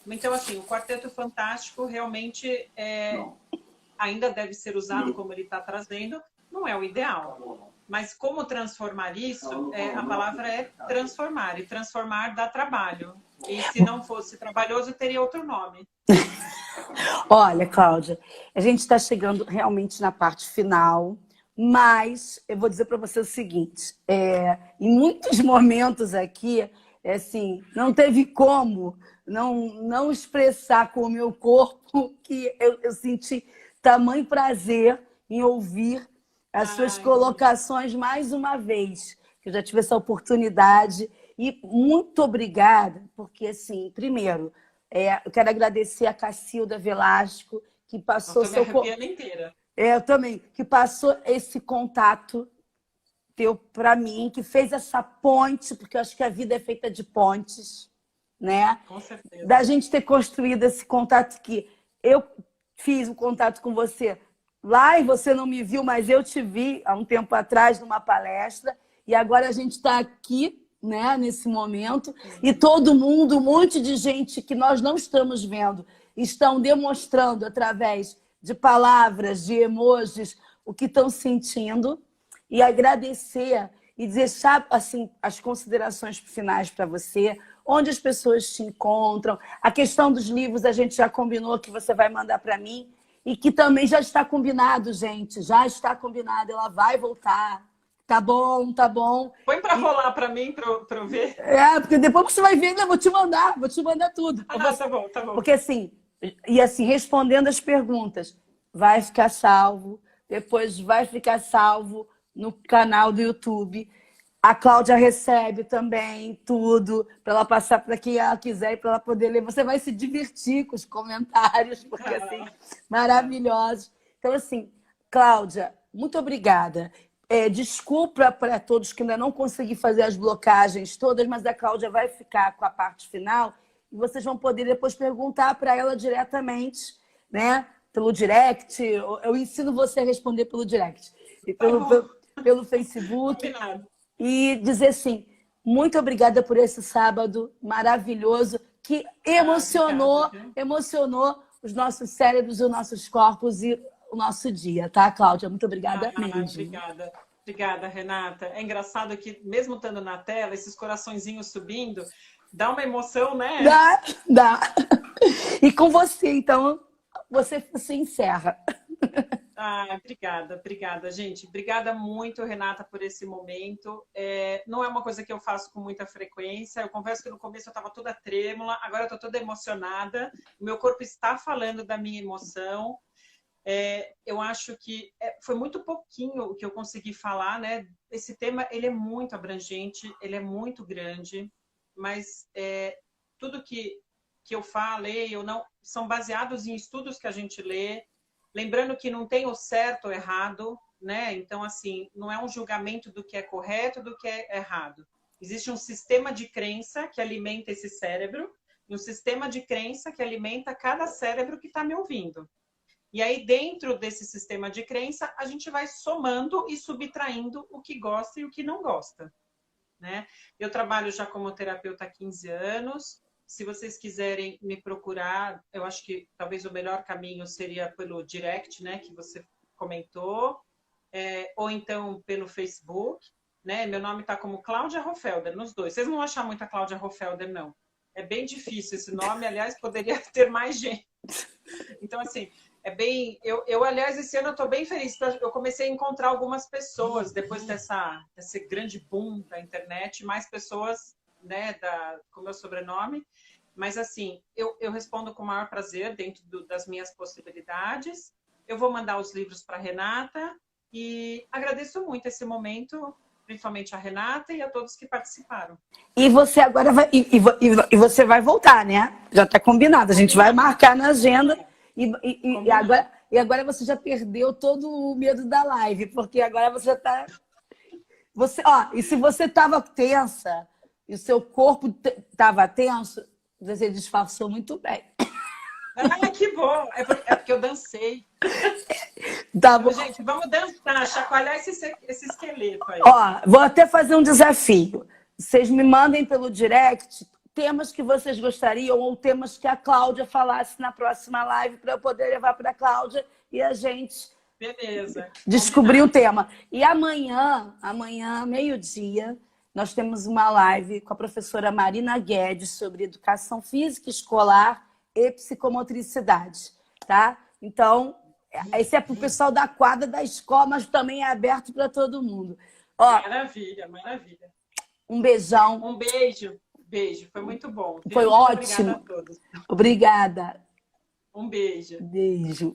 Então, assim, o Quarteto Fantástico realmente ainda deve ser usado como ele está trazendo, não é o ideal. Mas como transformar isso, a palavra é transformar, e transformar dá trabalho. E se não fosse trabalhoso, teria outro nome. Olha, Cláudia, a gente está chegando realmente na parte final, mas eu vou dizer para você o seguinte, em muitos momentos aqui, assim, não teve como não expressar com o meu corpo que eu senti tamanho prazer em ouvir as suas colocações mais uma vez, que eu já tive essa oportunidade. E muito obrigada, porque, assim, primeiro, eu quero agradecer a Cacilda Velasco, que passou eu tô me arrepiando inteira. Eu também, que passou esse contato teu para mim, que fez essa ponte, porque eu acho que a vida é feita de pontes, né? Com certeza. Da gente ter construído esse contato que eu fiz um contato com você lá e você não me viu, mas eu te vi há um tempo atrás numa palestra e agora a gente está aqui, né, nesse momento e todo mundo, um monte de gente que nós não estamos vendo, estão demonstrando através de palavras, de emojis, o que estão sentindo e agradecer e deixar assim, as considerações finais para você, onde as pessoas te encontram. A questão dos livros a gente já combinou que você vai mandar para mim e que também já está combinado, gente. Já está combinado, ela vai voltar. Tá bom, tá bom. Põe para rolar para mim, para eu ver. Porque depois você vai ver, né? Vou te mandar tudo. Tá bom, tá bom. Porque assim, respondendo as perguntas, vai ficar salvo, depois vai ficar salvo no canal do YouTube. A Cláudia recebe também tudo para ela passar para quem ela quiser e para ela poder ler. Você vai se divertir com os comentários, porque assim, maravilhosos. Então, assim, Cláudia, muito obrigada. Desculpa para todos que ainda não consegui fazer as blocagens todas, mas a Cláudia vai ficar com a parte final e vocês vão poder depois perguntar para ela diretamente, né? Pelo direct. Eu ensino você a responder pelo direct. E pelo Facebook. E dizer assim, muito obrigada por esse sábado maravilhoso que emocionou os nossos cérebros, os nossos corpos e o nosso dia, tá, Cláudia? Muito obrigada mesmo. Obrigada, Renata. É engraçado que, mesmo estando na tela, esses coraçõezinhos subindo, dá uma emoção, né? Dá. E com você, então, você encerra. Obrigada, gente. Obrigada muito, Renata, por esse momento. Não é uma coisa que eu faço com muita frequência. Eu confesso que no começo eu estava toda trêmula, agora eu estou toda emocionada. O meu corpo está falando da minha emoção. Eu acho que foi muito pouquinho o que eu consegui falar, né? Esse tema, ele é muito abrangente, ele é muito grande, mas tudo que eu falei ou não são baseados em estudos que a gente lê. Lembrando que não tem o certo ou errado, né? Então, assim, não é um julgamento do que é correto, do que é errado. Existe um sistema de crença que alimenta esse cérebro e um sistema de crença que alimenta cada cérebro que está me ouvindo. E aí, dentro desse sistema de crença, a gente vai somando e subtraindo o que gosta e o que não gosta, né? Eu trabalho já como terapeuta há 15 anos, Se vocês quiserem me procurar, eu acho que talvez o melhor caminho seria pelo direct, né, que você comentou, ou então pelo Facebook, né? Meu nome está como Cláudia Hofelder, nos dois. Vocês não vão achar muita Cláudia Hofelder, não. É bem difícil esse nome, aliás, poderia ter mais gente. Então, assim, é bem... aliás, esse ano eu estou bem feliz, porque eu comecei a encontrar algumas pessoas, depois desse grande boom da internet, mais pessoas, né, com o meu sobrenome. Mas, assim, eu respondo com o maior prazer, dentro das minhas possibilidades. Eu vou mandar os livros para a Renata e agradeço muito esse momento, principalmente a Renata e a todos que participaram. E você agora vai, e você vai voltar, né? Já está combinado. A gente vai marcar na agenda. E agora você já perdeu todo o medo da live, porque agora você já está... e se você estava tensa e o seu corpo estava tenso, você disfarçou muito bem. Ah, que bom! É porque eu dancei. Tá bom. Gente, vamos dançar, chacoalhar esse esqueleto aí. Vou até fazer um desafio. Vocês me mandem pelo direct temas que vocês gostariam ou temas que a Cláudia falasse na próxima live para eu poder levar para a Cláudia e a gente descobrir o tema. E amanhã, meio-dia, nós temos uma live com a professora Marina Guedes sobre educação física escolar e psicomotricidade, tá? Então, esse é para o pessoal da quadra da escola, mas também é aberto para todo mundo. Maravilha, maravilha. Um beijão. Um beijo. Beijo, foi muito bom. Foi ótimo. Obrigada a todos. Obrigada. Um beijo. Beijo.